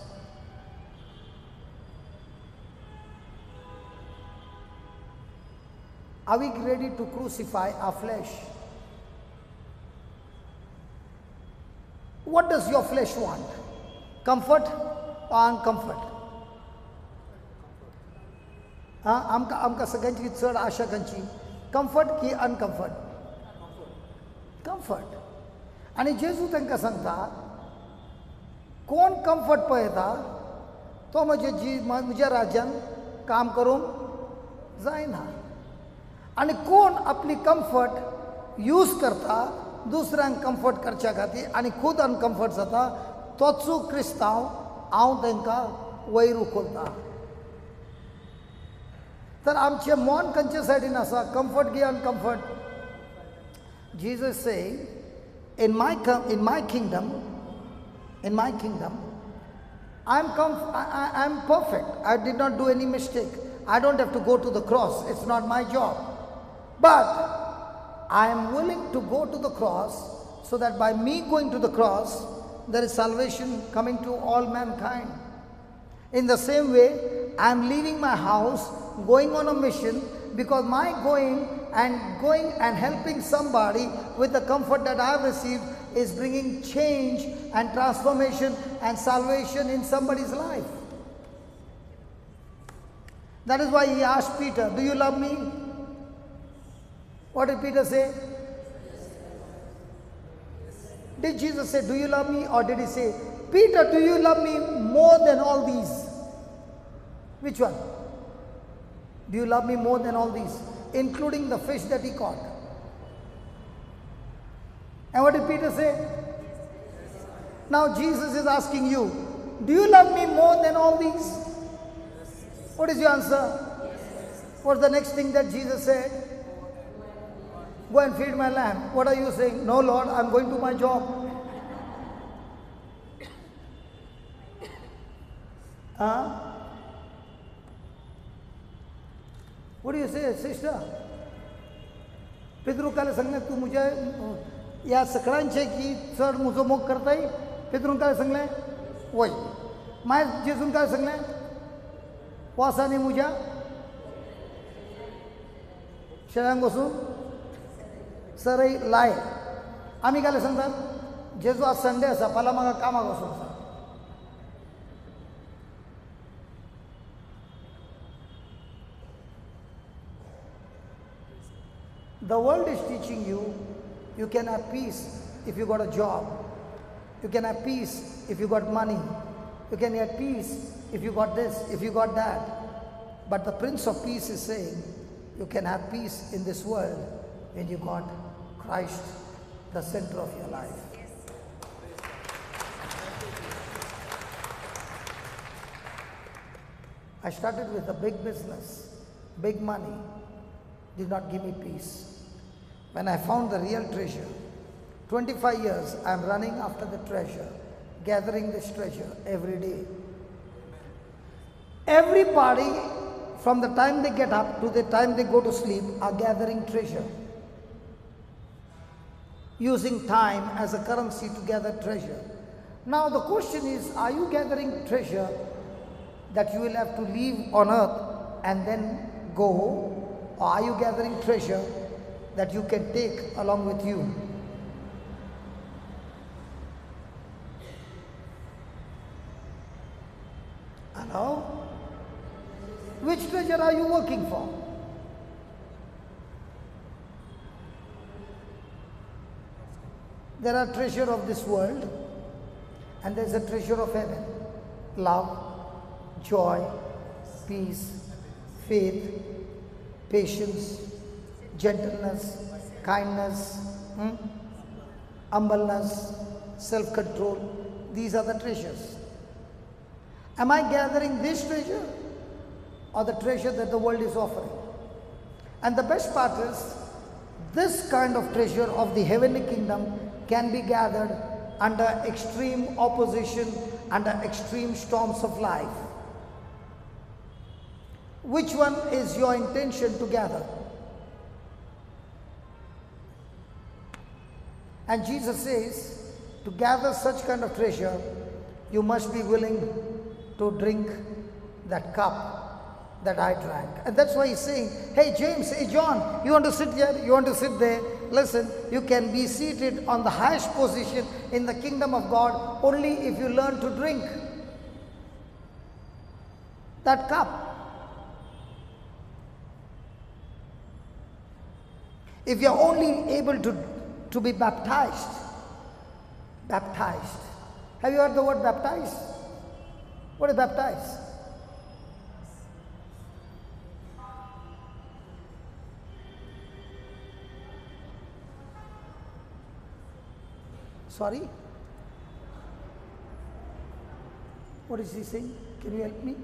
Are we ready to crucify our flesh? What does your flesh want? Comfort or uncomfort? आमकां सगळ्यांची चड आशा खंयची? Comfort की uncomfort? Comfort. आनी जेजू तांकां सांगता, कोण comfort पळयता तो म्हज्या राज्यान काम करूंक जायना. आनी कोण आपली कम्फर्ट यूज करता दुसऱ्यांक कम्फर्ट करच्या खातीर आनी खूद अनकम्फर्ट जाता, तोच क्रिस्तांव हांव तांकां वयर उखलता. तर आमचें मन खंयचे सायडीन आसा? कम्फर्ट की uncomfort? Jesus saying, in my kingdom, I'm perfect. I did not do any mistake. I don't have to go to the cross. It's not my job. But I am willing to go to the cross so that by me going to the cross, there is salvation coming to all mankind. In the same way, I am leaving my house, going on a mission, because my going and helping somebody with the comfort that I have received is bringing change and transformation and salvation in somebody's life. That is why he asked Peter, do you love me? What did Peter say? Did Jesus say, do you love me? Or did he say, Peter, do you love me more than all these? Which one? Do you love me more than all these? Including the fish that he caught. And what did Peter say? Now Jesus is asking you, do you love me more than all these? What is your answer? What's the next thing that Jesus said? Go and feed my lamb. What are you saying? No, Lord, I'm going to my job. Huh? What do you say, sister? पितृ काले सांगले तू मुझे या सगळ्यांचे की चढ मुजो मोग करताय पितृ काले सांगले वय माय जेजून काले सांगले वासाने मुझ्या शेळ्यांक वचून सरय लाय आम्ही काले सांगतात जेजू आज संडे आसा फाल्यां म्हाका कामाक वचूंक आसा The world is teaching you, you can have peace if you got a job. You can have peace if you got money. You can have peace if you got this, if you got that. But the Prince of Peace is saying, you can have peace in this world when you got Christ, the center of your life. I started with a big business, big money, did not give me peace. When I found the real treasure, 25 years I am running after the treasure, gathering this treasure every day. Everybody, from the time they get up to the time they go to sleep, are gathering treasure. Using time as a currency to gather treasure. Now the question is, are you gathering treasure that you will have to leave on earth and then go home? Or are you gathering treasure that you can take along with you? Hello? Which treasure are you working for? There are treasure of this world and there is a treasure of heaven. Love, joy, peace, faith, patience, gentleness, kindness, humbleness, self-control. These are the treasures. Am I gathering this treasure or the treasure that the world is offering? And the best part is, this kind of treasure of the heavenly kingdom can be gathered under extreme opposition, under extreme storms of life. Which one is your intention to gather? And Jesus says, to gather such kind of treasure, you must be willing to drink that cup that I drank. And that's why he's saying, hey James, hey John, you want to sit here, you want to sit there? Listen, you can be seated on the highest position in the kingdom of God only if you learn to drink that cup. If you're only able to be baptized. Have you heard the word baptized? What is baptized? Sorry? What is he saying? Can you help me?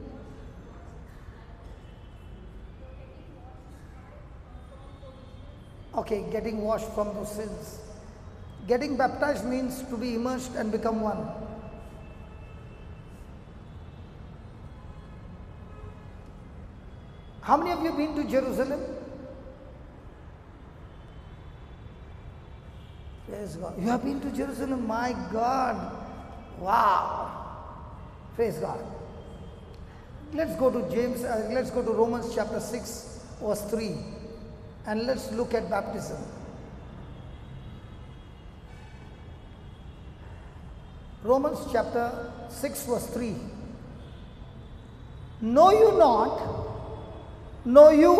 Okay, getting washed from those sins. Getting baptized means to be immersed and become one. How many of you have been to Jerusalem? Praise God. You have been to Jerusalem? My God. Wow. Praise God. Let's go to let's go to Romans chapter 6 verse 3 and let's look at baptism. Romans chapter 6 verse 3. Know you not, know you,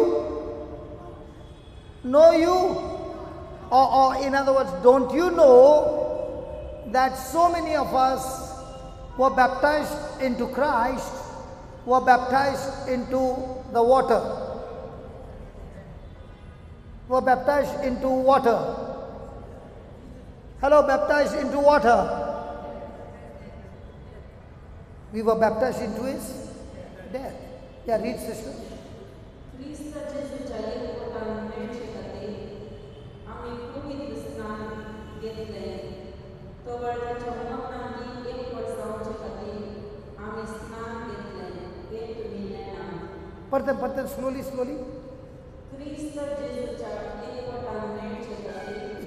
or in other words, don't you know that so many of us were baptized into Christ, were baptized into the water, were baptized into water. Hello, baptized into water. We were baptized into his death. Yeah, read, sister. Pardon, slowly.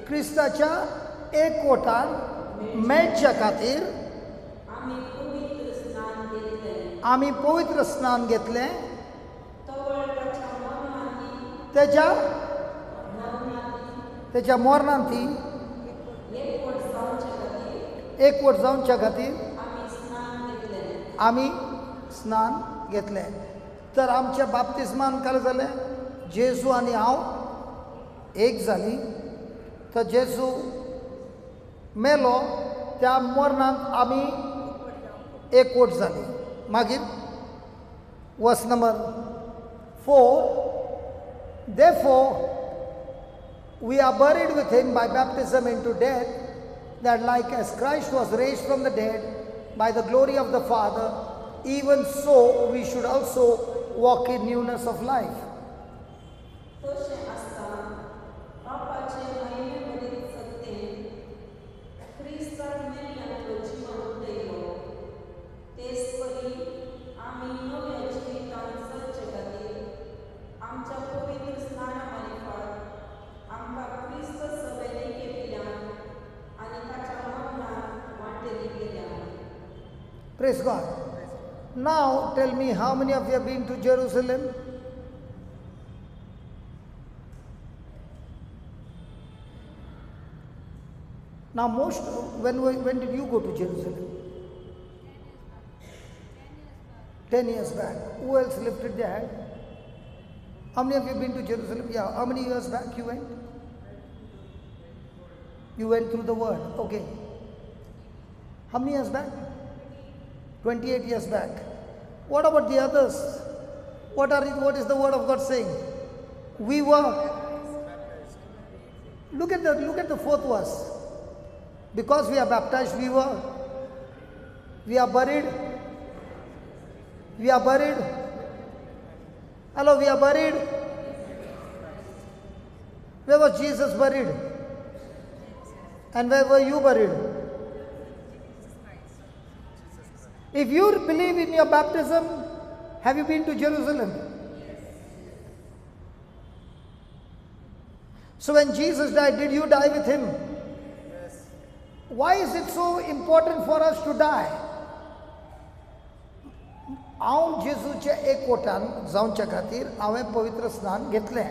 Kristaच्या एक कोटान मेळच्या खातीर आम्ही पवित्र स्नान घेतले त्याच्या मरणांती एकवट जावच्या खातीर आम्ही स्नान घेतले. तर आमच्या बाप्तिस्मान काय जालें, जेजू आनी हांव एक जाली. तर जेजू मेलो, त्या मरणांत आमी एकवट जाली. मागीर verse number 4. Therefore we are buried with him by baptism into death, that like as Christ was raised from the dead by the glory of the Father, even so we should also walk in newness of life. Praise God. Now tell me, how many of you have been to Jerusalem? Now when did you go to Jerusalem? 10 years back. Who else lifted their hand? How many of you have been to Jerusalem? Yeah. How many years back you went? You went through the word. Okay. How many years back? 28 years back. What about the others? What is the word of God saying? We were. Look at the fourth verse. Because we are baptized, we are buried. We are buried. Hello, we are buried. Where was Jesus buried? And where were you buried? If you believe in your baptism, have you been to Jerusalem? Yes. So when Jesus died, did you die with him? Yes. Why is it so important for us to die? हांव जेजूच्या एकवटान जावच्या खातीर हांवें पवित्र स्नान घेतलें.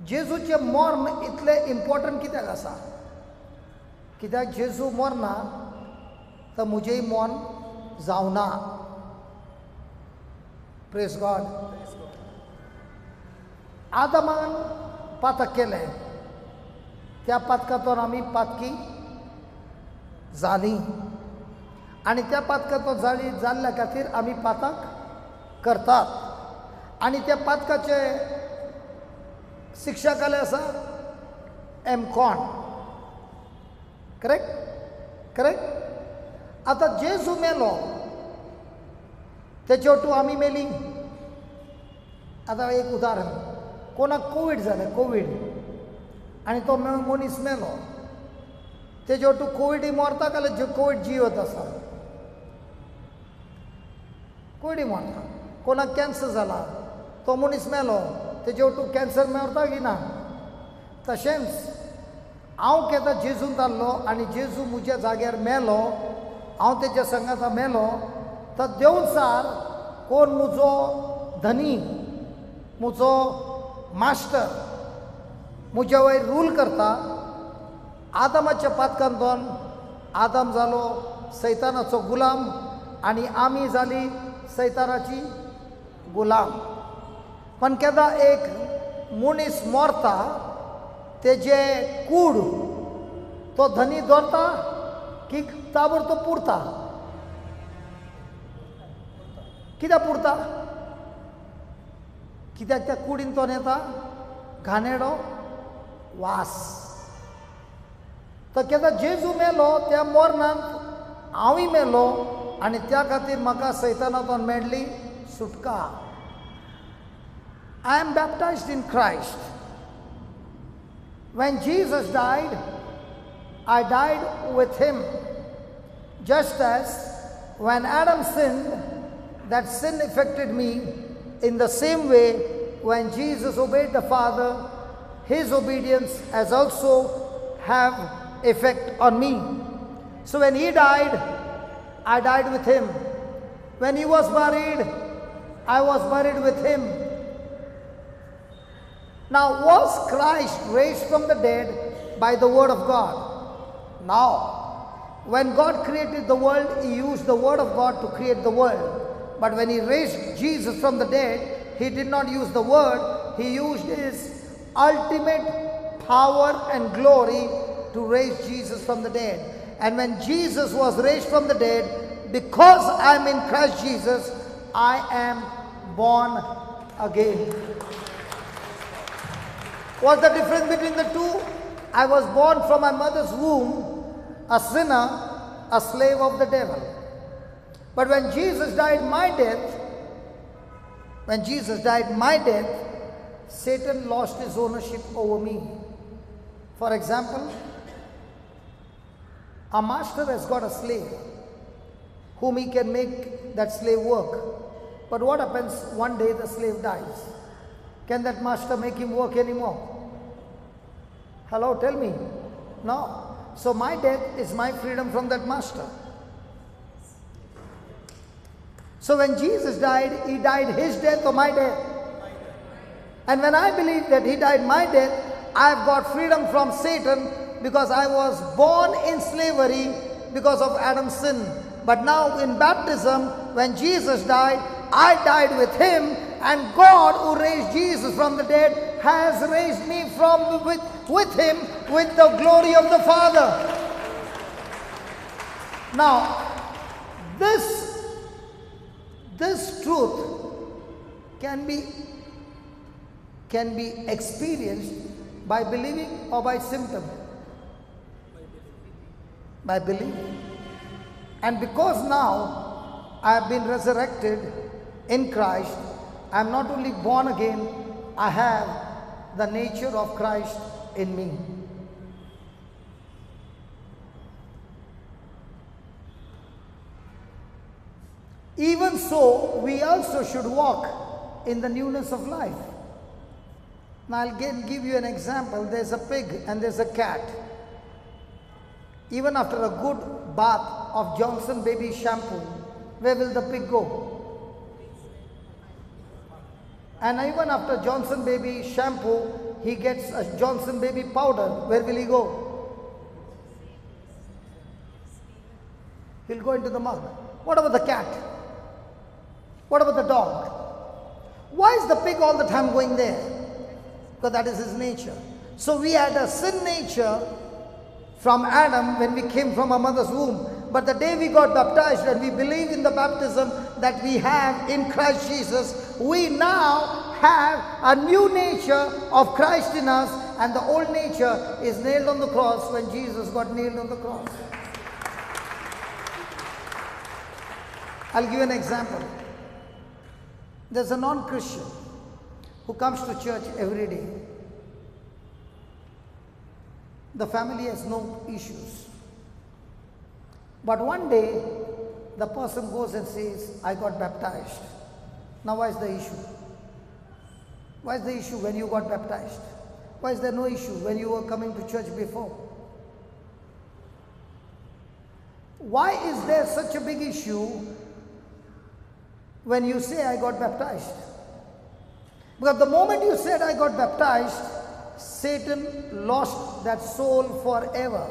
जेजूचें मरण इतलें important कित्याक आसा? कित्याक जेजू मरना तर मुझे मन जावना. Praise God. आदमान पातक केलें, त्या पातकांतून आमी पातकी जालीं आनी त्या पातकांतून जाल्ल्या खातीर आमी पातक करतात. आनी त्या पातकाचे शिक्षा काय आसा? एमकॉन. करेक्ट. आता जेजू मेलो, तेचे तूं आमी मेली. आता एक उदाहरण, कोणाक कोवीड जालें, कोवीड, आनी तो मनीस मेलो. तेजे वटू कोविड मरता जाल्यार कोविड जिवत आसा कोविड मरता कोणाक कॅन्सर जाला तो मनीस मेलो तेजे वटू कॅन्सर मरता की ना तशेंच हांव केन्ना जेजूंत आसलो आनी जेजू म्हज्या जाग्यार मेलो हांव तेज्या संगाता मेलो तर देंवचार कोण म्हजो धनी म्हजो मास्टर म्हज्या वयर रूल करता आदमाच्या पातकांतून आदम जालो सैतानाचो गुलाम आनी आमी जाली सैतानाची गुलाम पण केन्ना एक मनीस मरता तेजे कूड तो धनी दवरता की ताबडतोब पुरता कित्याक पुरता कित्याक त्या कुडींतून येता घाणेडो वास तर केन्ना जेजू मेलो त्या मरणांत हांवूय मेलो आनी त्या खातीर म्हाका सैतानांतून मेळ्ळी सुटका I am baptised in Christ when Jesus died I died with him just as when Adam sinned that sin affected me in the same way when Jesus obeyed the Father his obedience has also have effect on me. So when he died, I died with him. When he was buried, I was buried with him. Now was Christ raised from the dead by the word of God? Now, when God created the world, he used the word of God to create the world. But when he raised Jesus from the dead, he did not use the word, he used his ultimate power and glory to raise Jesus from the dead. And when Jesus was raised from the dead, because I am in Christ Jesus, I am born again. What's the difference between the two? I was born from my mother's womb, a sinner, a slave of the devil. But when Jesus died my death, Satan lost his ownership over me. For example, a master has got a slave whom he can make that slave work. But what happens one day the slave dies? Can that master make him work anymore? Hello, tell me. No. So my death is my freedom from that master. So when Jesus died, he died his death or my death? And when I believe that he died my death, I have got freedom from Satan because I was born in slavery because of Adam's sin. But now in baptism, when Jesus died, I died with him, and God who raised Jesus from the dead has raised me with him with the glory of the Father. Now, this truth can be experienced by believing or by symptom. By believing. And because now I have been resurrected in Christ, I am not only born again, I have the nature of Christ in me. Even so, we also should walk in the newness of life. Now I'll give you an example. There's a pig and there's a cat. Even after a good bath of Johnson baby shampoo, where will the pig go? And even after Johnson baby shampoo, he gets a Johnson baby powder. Where will he go? He'll go into the mud. What about the cat? What about the dog? Why is the pig all the time going there? Because that is his nature. So we had a sin nature from Adam when we came from our mother's womb. But the day we got baptized and we believe in the baptism that we have in Christ Jesus, we now have a new nature of Christ in us, and the old nature is nailed on the cross when Jesus got nailed on the cross. I'll give you an example. There's a non-Christian who comes to church every day. The family has no issues. But one day, the person goes and says, I got baptized. Now, why is the issue? Why is the issue when you got baptized? Why is there no issue when you were coming to church before? Why is there such a big issue when you say, I got baptized? Because the moment you said, I got baptized, Satan lost that soul forever.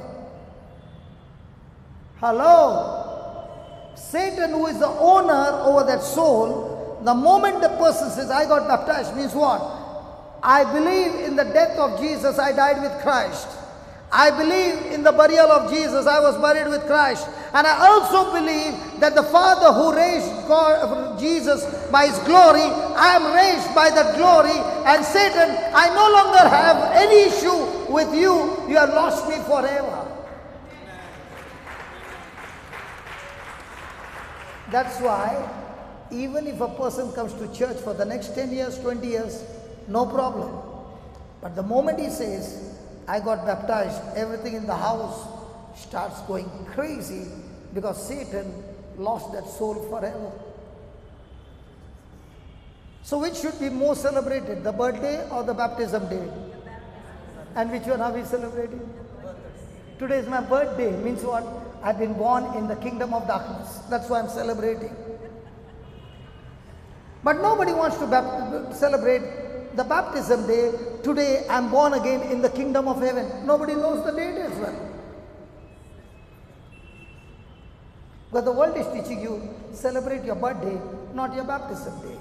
Hello? Satan, who is the owner over that soul, the moment the person says, I got baptized, means what? I believe in the death of Jesus, I died with Christ. I believe in the burial of Jesus, I was buried with Christ. And I also believe that the Father who raised Jesus by His glory, I am raised by that glory. And Satan, I no longer have any issue with you. You have lost me forever. That's why, even if a person comes to church for the next 10 years, 20 years, no problem. But the moment he says, I got baptized, everything in the house starts going crazy because Satan lost that soul forever. So which should be more celebrated, the birthday or the baptism day? And which one are we celebrating? Today is my birthday, means what? I've been born in the kingdom of darkness. That's why I'm celebrating. But nobody wants to celebrate the baptism day. Today I'm born again in the kingdom of heaven. Nobody knows the date as well. But the world is teaching you, celebrate your birthday, not your baptism day.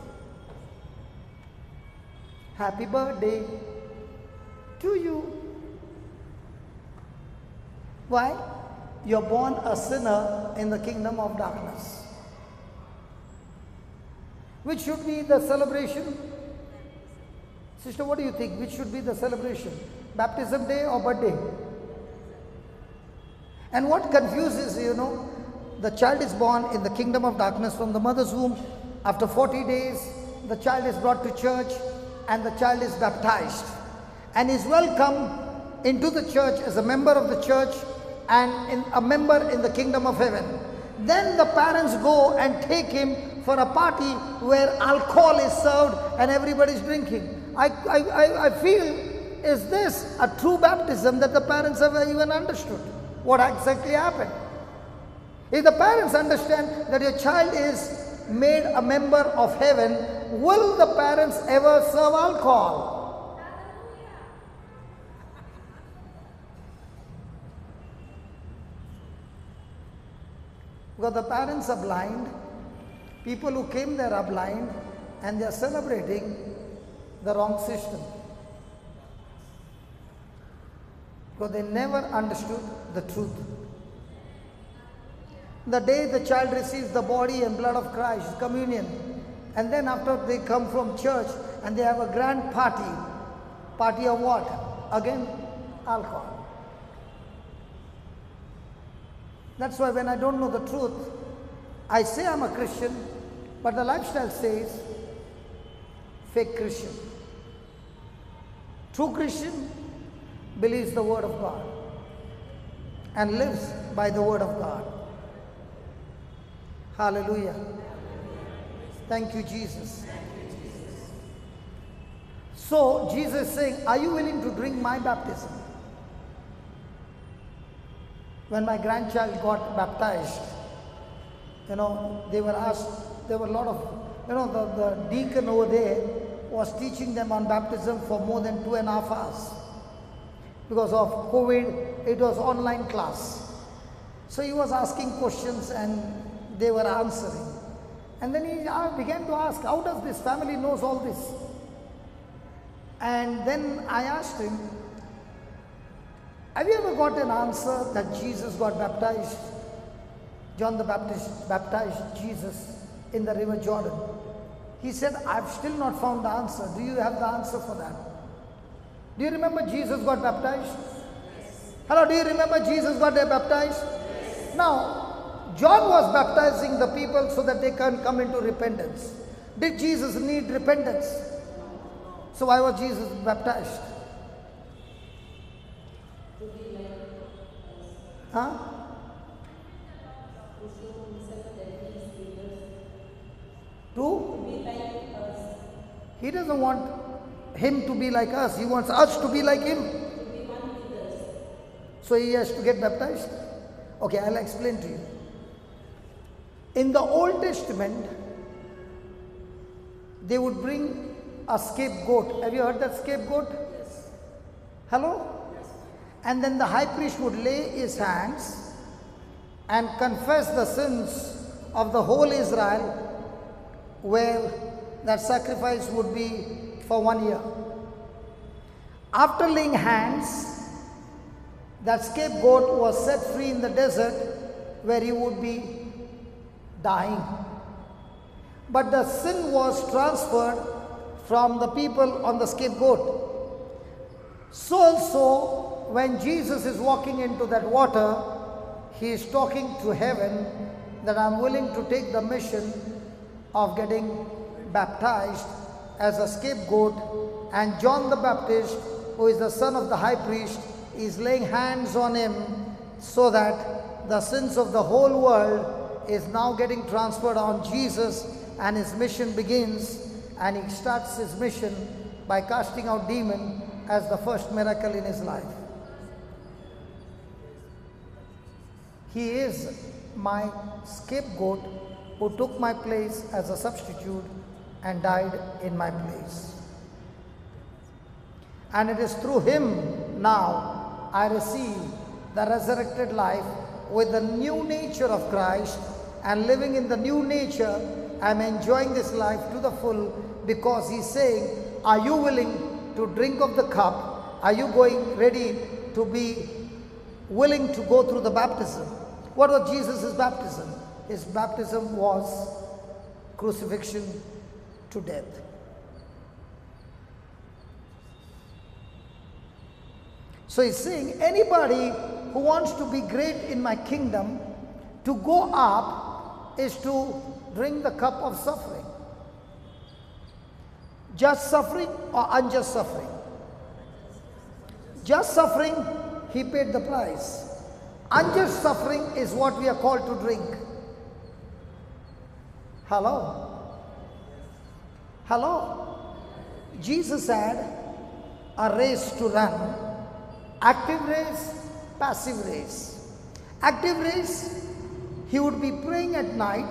Happy birthday to you. Why? You're born a sinner in the kingdom of darkness. Which should be the celebration? Sister, what do you think? Which should be the celebration? Baptism day or birthday? And what confuses, the child is born in the kingdom of darkness from the mother's womb. After 40 days, the child is brought to church and the child is baptized. And is welcomed into the church as a member of the church and a member in the kingdom of heaven. Then the parents go and take him for a party where alcohol is served and everybody is drinking. I feel, is this a true baptism that the parents have even understood? What exactly happened? If the parents understand that your child is made a member of heaven, will the parents ever serve alcohol? Because the parents are blind, people who came there are blind, and they are celebrating the wrong system. Because they never understood the truth. The day the child receives the body and blood of Christ, communion, and then after they come from church and they have a grand party. Party of what? Again, alcohol. That's why when I don't know the truth, I say I'm a Christian, but the lifestyle says fake Christian. True Christian believes the word of God and lives by the word of God. Hallelujah. Thank you, Jesus. So Jesus is saying, are you willing to drink my baptism? When my grandchild got baptized, they were asked, there were a lot of, the deacon over there was teaching them on baptism for more than 2.5 hours. Because of COVID, it was online class. So he was asking questions and they were answering. And then he began to ask, how does this family knows all this? And then I asked him, have you ever got an answer that Jesus got baptized? John the Baptist baptized Jesus in the river Jordan. He said, I've still not found the answer. Do you have the answer for that? Do you remember Jesus got baptized? Yes. Hello, do you remember Jesus got baptized? Yes. Now, John was baptizing the people so that they can come into repentance. Did Jesus need repentance? So why was Jesus baptized? Huh? He doesn't want him to be like us. He wants us to be like him. So he has to get baptized. Okay, I'll explain to you. In the Old Testament, they would bring a scapegoat. Have you heard that scapegoat? Yes. Hello? Yes. And then the high priest would lay his hands and confess the sins of the whole Israel, where that sacrifice would be for 1 year. After laying hands, that scapegoat was set free in the desert, where he would be dying. But the sin was transferred from the people on the scapegoat. So also, when Jesus is walking into that water, he is talking to heaven that I'm willing to take the mission of getting baptized as a scapegoat, and John the Baptist, who is the son of the high priest, is laying hands on him so that the sins of the whole world is now getting transferred on Jesus, and his mission begins, and he starts his mission by casting out demons as the first miracle in his life. He is my scapegoat who took my place as a substitute and died in my place. And it is through him now I receive the resurrected life with the new nature of Christ, and living in the new nature, I am enjoying this life to the full, because he's saying, are you willing to drink of the cup? Are you ready to be willing to go through the baptism? What was Jesus' baptism? His baptism was crucifixion to death. So he's saying, anybody who wants to be great in my kingdom, to go up is to drink the cup of suffering. Just suffering or unjust suffering? Just suffering, he paid the price. Unjust suffering is what we are called to drink. Hello? Hello? Jesus had a race to run. Active race, passive race. Active race, he would be praying at night,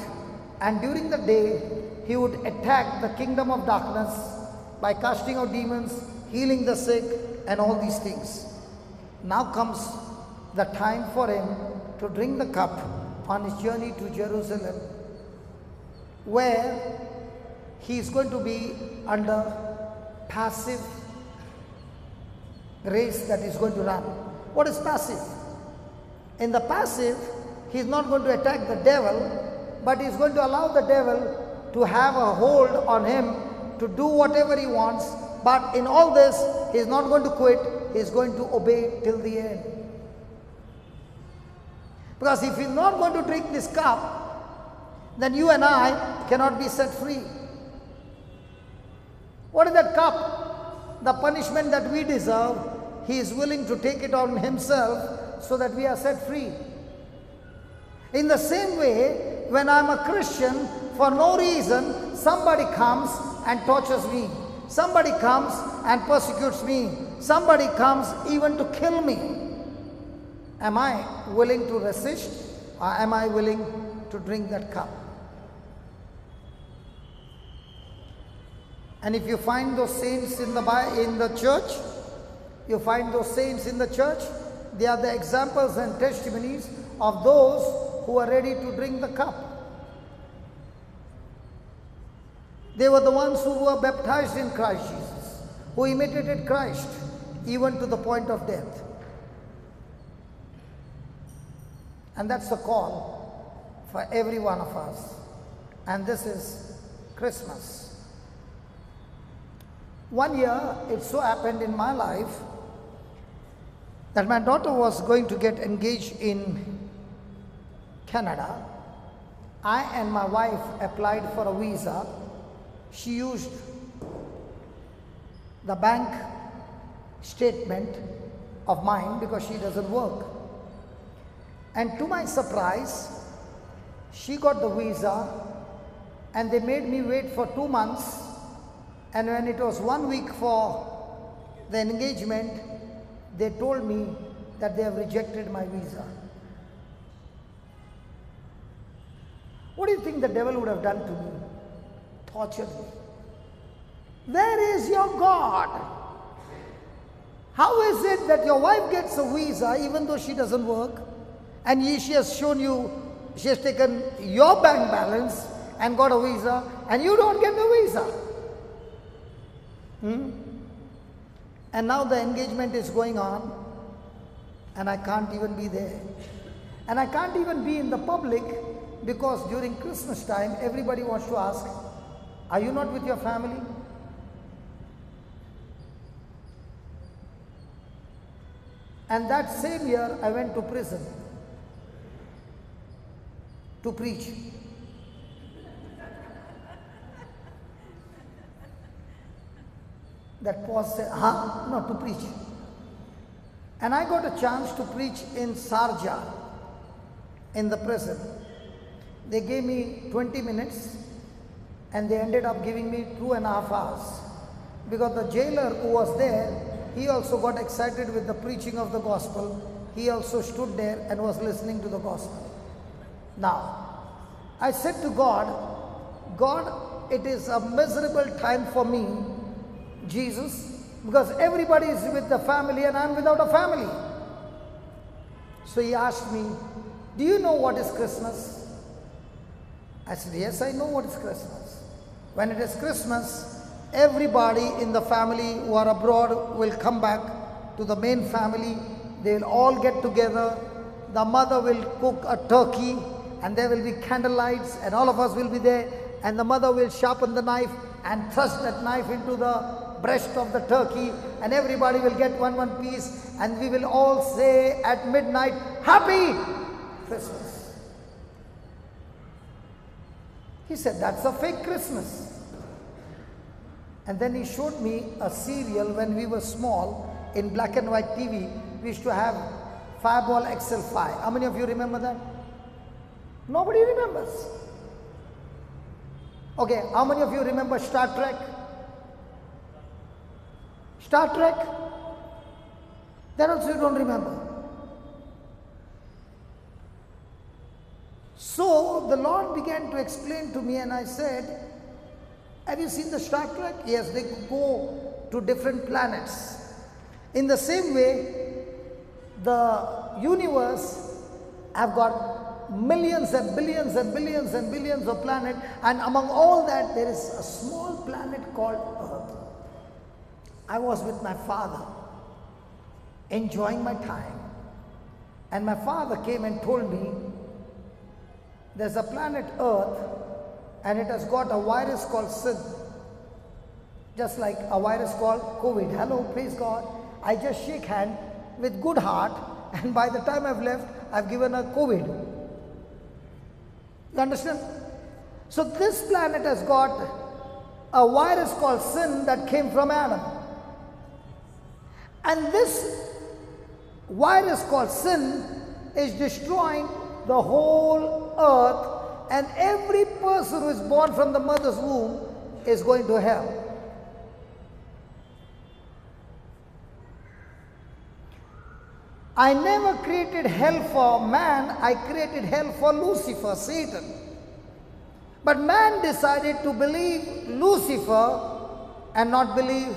and during the day, he would attack the kingdom of darkness by casting out demons, healing the sick, and all these things. Now comes the time for him to drink the cup on his journey to Jerusalem, where he is going to be under passive race that is going to run. What is passive? In the passive, he is not going to attack the devil, but he is going to allow the devil to have a hold on him to do whatever he wants. But in all this, he is not going to quit. He is going to obey till the end. Because if he is not going to drink this cup, then you and I cannot be set free. What is that cup? The punishment that we deserve, he is willing to take it on himself so that we are set free. In the same way, when I am a Christian, for no reason, somebody comes and tortures me. Somebody comes and persecutes me. Somebody comes even to kill me. Am I willing to resist, or am I willing to drink that cup? And if you find those saints in the church, you find those saints in the church, they are the examples and testimonies of those who are ready to drink the cup. They were the ones who were baptized in Christ Jesus, who imitated Christ even to the point of death. And that's the call for every one of us. And this is Christmas. One year, it so happened in my life that my daughter was going to get engaged in Canada. I and my wife applied for a visa. She used the bank statement of mine because she doesn't work. And to my surprise, She got the visa and they made me wait for 2 months, and when it was 1 week for the engagement, they told me that they have rejected my visa. What do you think the devil would have done to me? Tortured me. Where is your God? How is it that your wife gets a visa even though she doesn't work, and she has shown you, she has taken your bank balance and got a visa, and you don't get the visa? And now the engagement is going on, and I can't even be there. And I can't even be in the public, because during Christmas time, everybody wants to ask, are you not with your family? And that same year, I went to prison to preach. That pause said, no, to preach. And I got a chance to preach in Sharjah, in the prison. They gave me 20 minutes and they ended up giving me 2.5 hours. Because the jailer who was there, he also got excited with the preaching of the gospel. He also stood there and was listening to the gospel. Now, I said to God, God, it is a miserable time for me, Jesus, because everybody is with the family and I'm without a family. So he asked me, do you know what is Christmas? I said, yes, I know what is Christmas. When it is Christmas, everybody in the family who are abroad will come back to the main family. They will all get together. The mother will cook a turkey and there will be candlelights and all of us will be there, and the mother will sharpen the knife and thrust that knife into the breast of the turkey, and everybody will get one piece, and we will all say at midnight, Happy Christmas. He said, that's a fake Christmas. And then he showed me a serial when we were small in black and white TV. We used to have Fireball XL5. How many of you remember that? Nobody remembers. Okay, how many of you remember Star Trek? Star Trek? That also you don't remember. So the Lord began to explain to me, and I said, have you seen the Star Trek? Yes, they go to different planets. In the same way, the universe have got millions and billions and billions and billions of planets, and among all that there is a small planet called Earth. I was with my father enjoying my time, and my father came and told me there's a planet Earth and it has got a virus called sin, just like a virus called COVID. Hello, praise God. I just shake hand with good heart, and by the time I've left, I've given a COVID. You understand? So this planet has got a virus called sin that came from Adam. And this virus called sin is destroying the whole earth, and every person who is born from the mother's womb is going to hell. I never created hell for man, I created hell for Lucifer, Satan. But man decided to believe Lucifer and not believe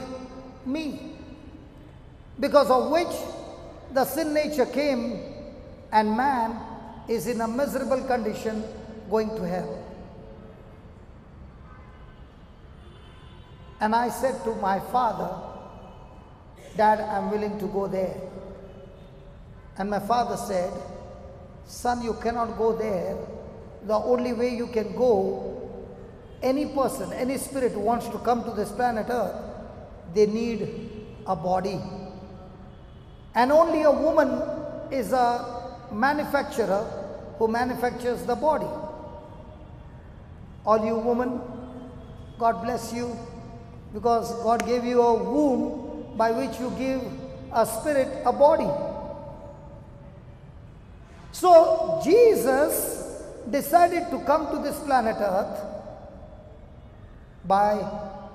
me, because of which the sin nature came, and man is in a miserable condition going to hell. And I said to my father, Dad, I'm willing to go there. And my father said, son, you cannot go there. The only way you can go, any person, any spirit who wants to come to this planet Earth, they need a body. And only a woman is a manufacturer who manufactures the body. All you women, God bless you, because God gave you a womb by which you give a spirit a body. So Jesus decided to come to this planet Earth by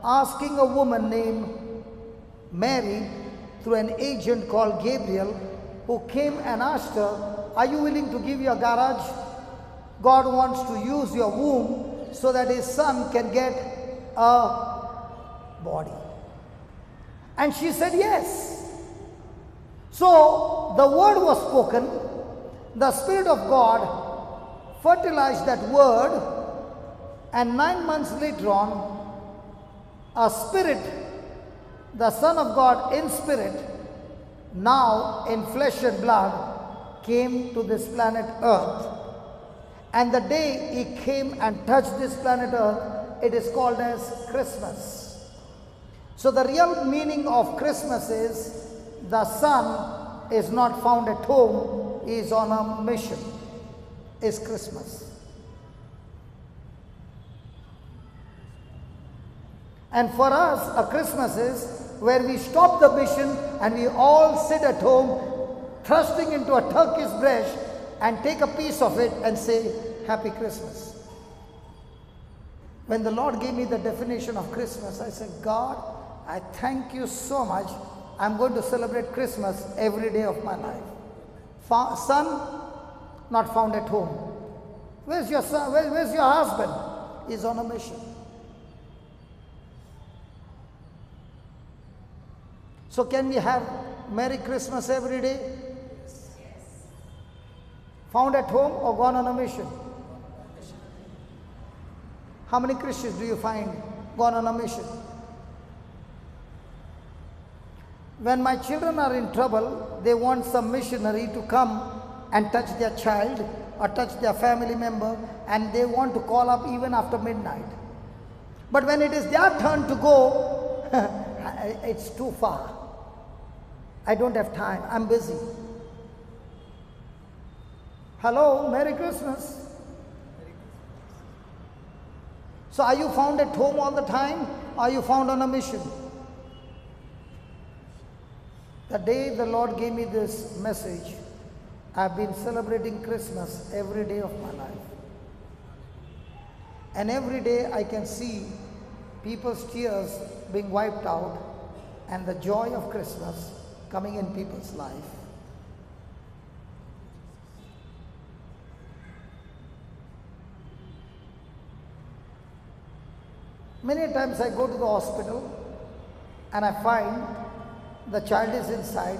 asking a woman named Mary through an agent called Gabriel, who came and asked her, are you willing to give your garage? God wants to use your womb so that his son can get a body. And she said yes. So the word was spoken. The Spirit of God fertilized that word, and 9 months later on, a spirit, the Son of God in spirit, now in flesh and blood, came to this planet Earth. And the day he came and touched this planet Earth, it is called as Christmas. So the real meaning of Christmas is the Son is not found at home, he is on a mission, is Christmas. And for us, a Christmas is where we stop the mission and we all sit at home, thrusting into a Turkish breast and take a piece of it and say, Happy Christmas. When the Lord gave me the definition of Christmas, I said, God, I thank you so much. I'm going to celebrate Christmas every day of my life. Son, not found at home. Where's your son? Where's your husband? He's on a mission. So can we have Merry Christmas every day? Yes. Found at home or gone on a mission? How many Christians do you find gone on a mission? When my children are in trouble, they want some missionary to come and touch their child or touch their family member, and they want to call up even after midnight. But when it is their turn to go, it's too far. I don't have time. I'm busy. Hello, Merry Christmas. So are you found at home all the time? Or are you found on a mission? The day the Lord gave me this message, I've been celebrating Christmas every day of my life. And every day I can see people's tears being wiped out and the joy of Christmas coming in people's life. Many times I go to the hospital and I find the child is inside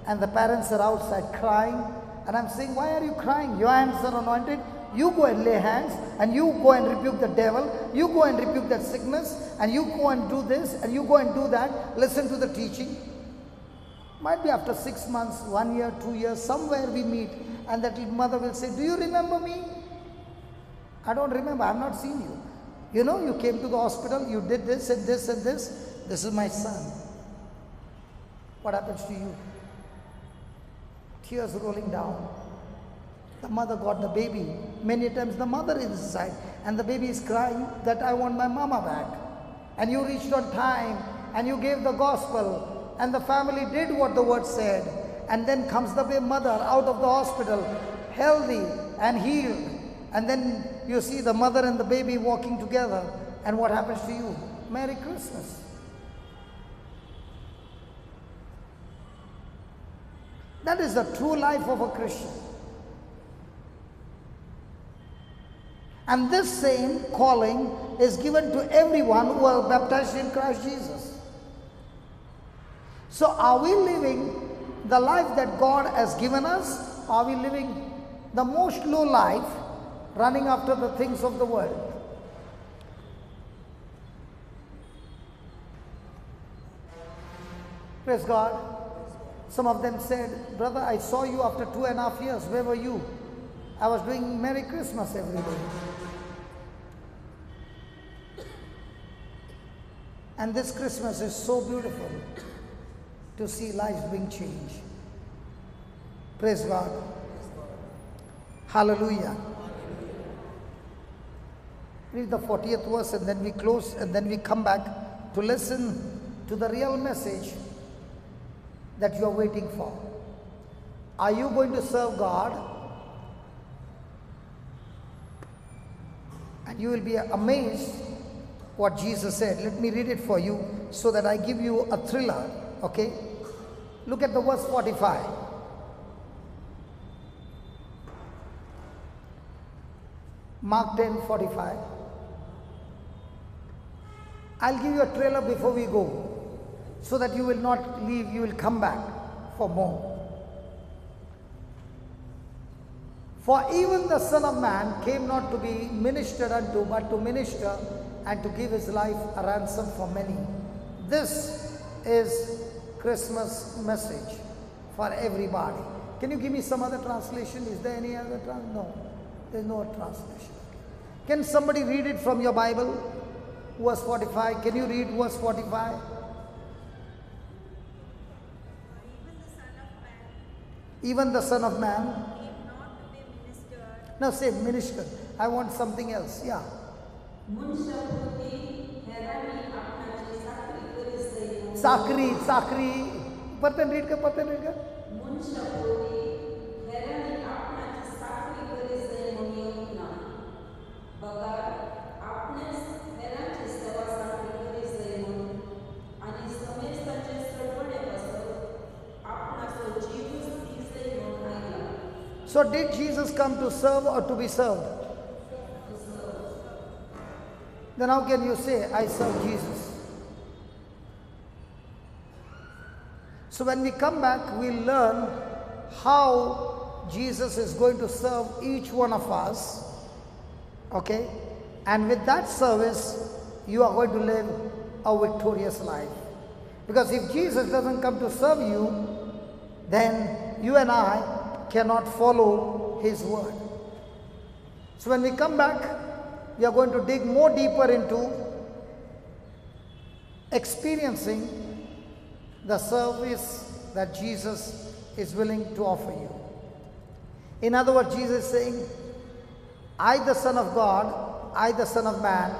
and the parents are outside crying, and I'm saying, why are you crying? Your hands are anointed. You go and lay hands, and you go and rebuke the devil. You go and rebuke that sickness, and you go and do this, and you go and do that. Listen to the teaching. Might be after 6 months, 1 year, 2 years, somewhere we meet, and that mother will say, do you remember me? I don't remember. I have not seen you. You know, you came to the hospital, you did this and this and this. This is my son. What happens to you? Tears rolling down. The mother got the baby. Many times the mother is inside and the baby is crying that I want my mama back. And you reached on time and you gave the gospel and the family did what the word said. And then comes the mother out of the hospital, healthy and healed. And then you see the mother and the baby walking together. And what happens to you? Merry Christmas. That is the true life of a Christian. And this same calling is given to everyone who are baptized in Christ Jesus. So are we living the life that God has given us? Are we living the most low life, running after the things of the world? Praise God. Some of them said, brother, I saw you after 2.5 years. Where were you? I was doing Merry Christmas every day. And this Christmas is so beautiful to see lives being changed. Praise God. Hallelujah. Read the 40th verse and then we close and then we come back to listen to the real message that you are waiting for. Are you going to serve God you will be amazed what Jesus said. Let me read it for you so that I give you a thriller, okay? Look at the verse 45. Mark 10:45. I'll give you a trailer before we go, so that you will not leave, you will come back for more. For even the Son of Man came not to be ministered unto, but to minister and to give his life a ransom for many. This is Christmas message for everybody. Can you give me some other translation? Is there any other translation? No, there's no translation. Can somebody read it from your Bible? Verse 45. Can you read verse 45? Even the Son of Man came not to be ministered. No, say minister. I want something else. Yeah. Sakri. Perten read ka. So did Jesus come to serve or to be served? Then how can you say, I serve Jesus? So when we come back, we'll learn how Jesus is going to serve each one of us. Okay? And with that service, you are going to live a victorious life. Because if Jesus doesn't come to serve you, then you and I cannot follow his word. So when we come back, we are going to dig more deeper into experiencing the service that Jesus is willing to offer you. In other words, Jesus is saying, I, the Son of God, I, the Son of Man,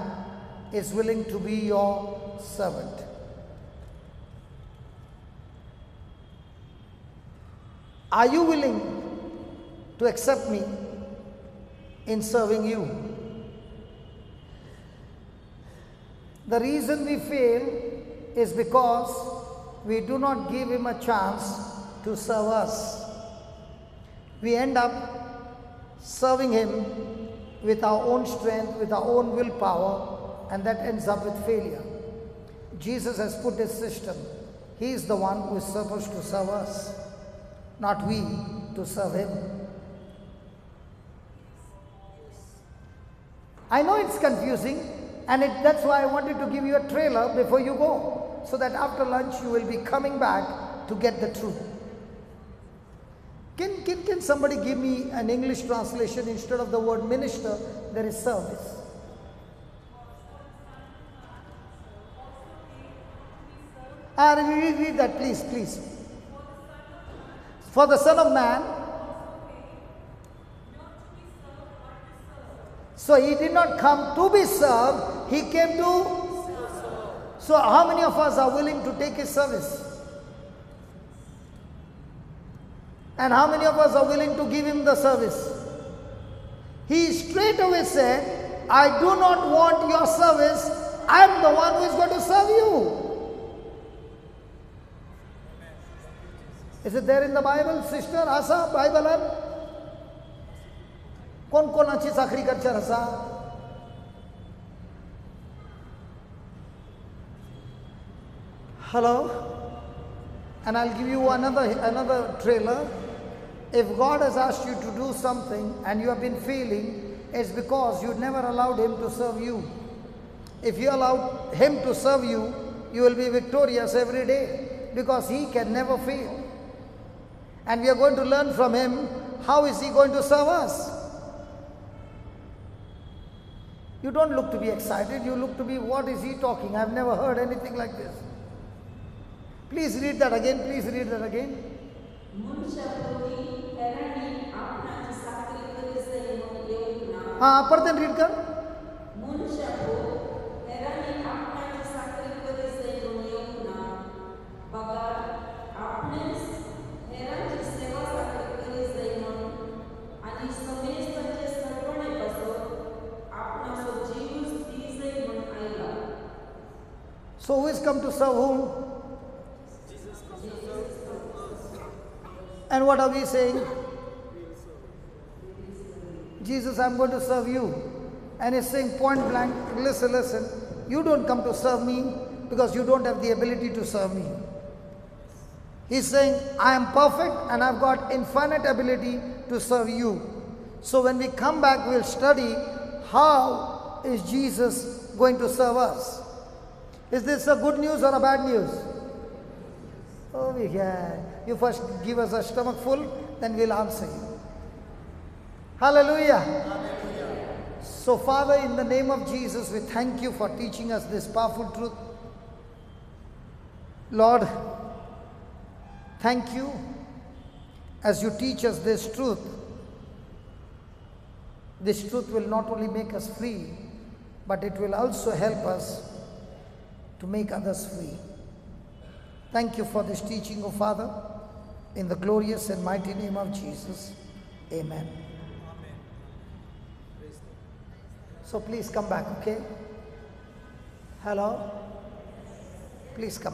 is willing to be your servant. Are you willing to accept me in serving you? The reason we fail is because we do not give him a chance to serve us. We end up serving him with our own strength, with our own willpower, and that ends up with failure. Jesus has put his system. He is the one who is supposed to serve us, not we to serve him. I know it's confusing, and that's why I wanted to give you a trailer before you go, so that after lunch you will be coming back to get the truth. Can somebody give me an English translation? Instead of the word minister, there is service. Read that, please. For the Son of Man. So he did not come to be served, he came to serve. So how many of us are willing to take his service? And how many of us are willing to give him the service? He straight away said, I do not want your service, I am the one who is going to serve you. Is it there in the Bible, sister? Asa, Bible? कौन अच्छी साखरी कर रहा? Hello? And I'll give you another trailer. If God has asked you to do something and you have been failing, it's because you never allowed him to serve you. If you allowed him to serve you, you will be victorious every day, because he can never fail. And we are going to learn from him, how is he going to serve us? You don't look to be excited, you look to be, what is he talking? I've never heard anything like this. Please read that again, Perten read kar. come to serve whom? And what are we saying? Jesus, I'm going to serve you. And he's saying point blank, listen, you don't come to serve me because you don't have the ability to serve me. He's saying, I am perfect and I've got infinite ability to serve you. So when we come back, we'll study how is Jesus going to serve us. Is this a good news or a bad news? Oh yeah. You first give us a stomach full, then we'll answer you. Hallelujah. So Father, in the name of Jesus, we thank you for teaching us this powerful truth. Lord, thank you as you teach us this truth. This truth will not only make us free, but it will also help us to make others free. Thank you for this teaching, O Father, in the glorious and mighty name of Jesus. Amen. So please come back, okay? Hello? Please come back.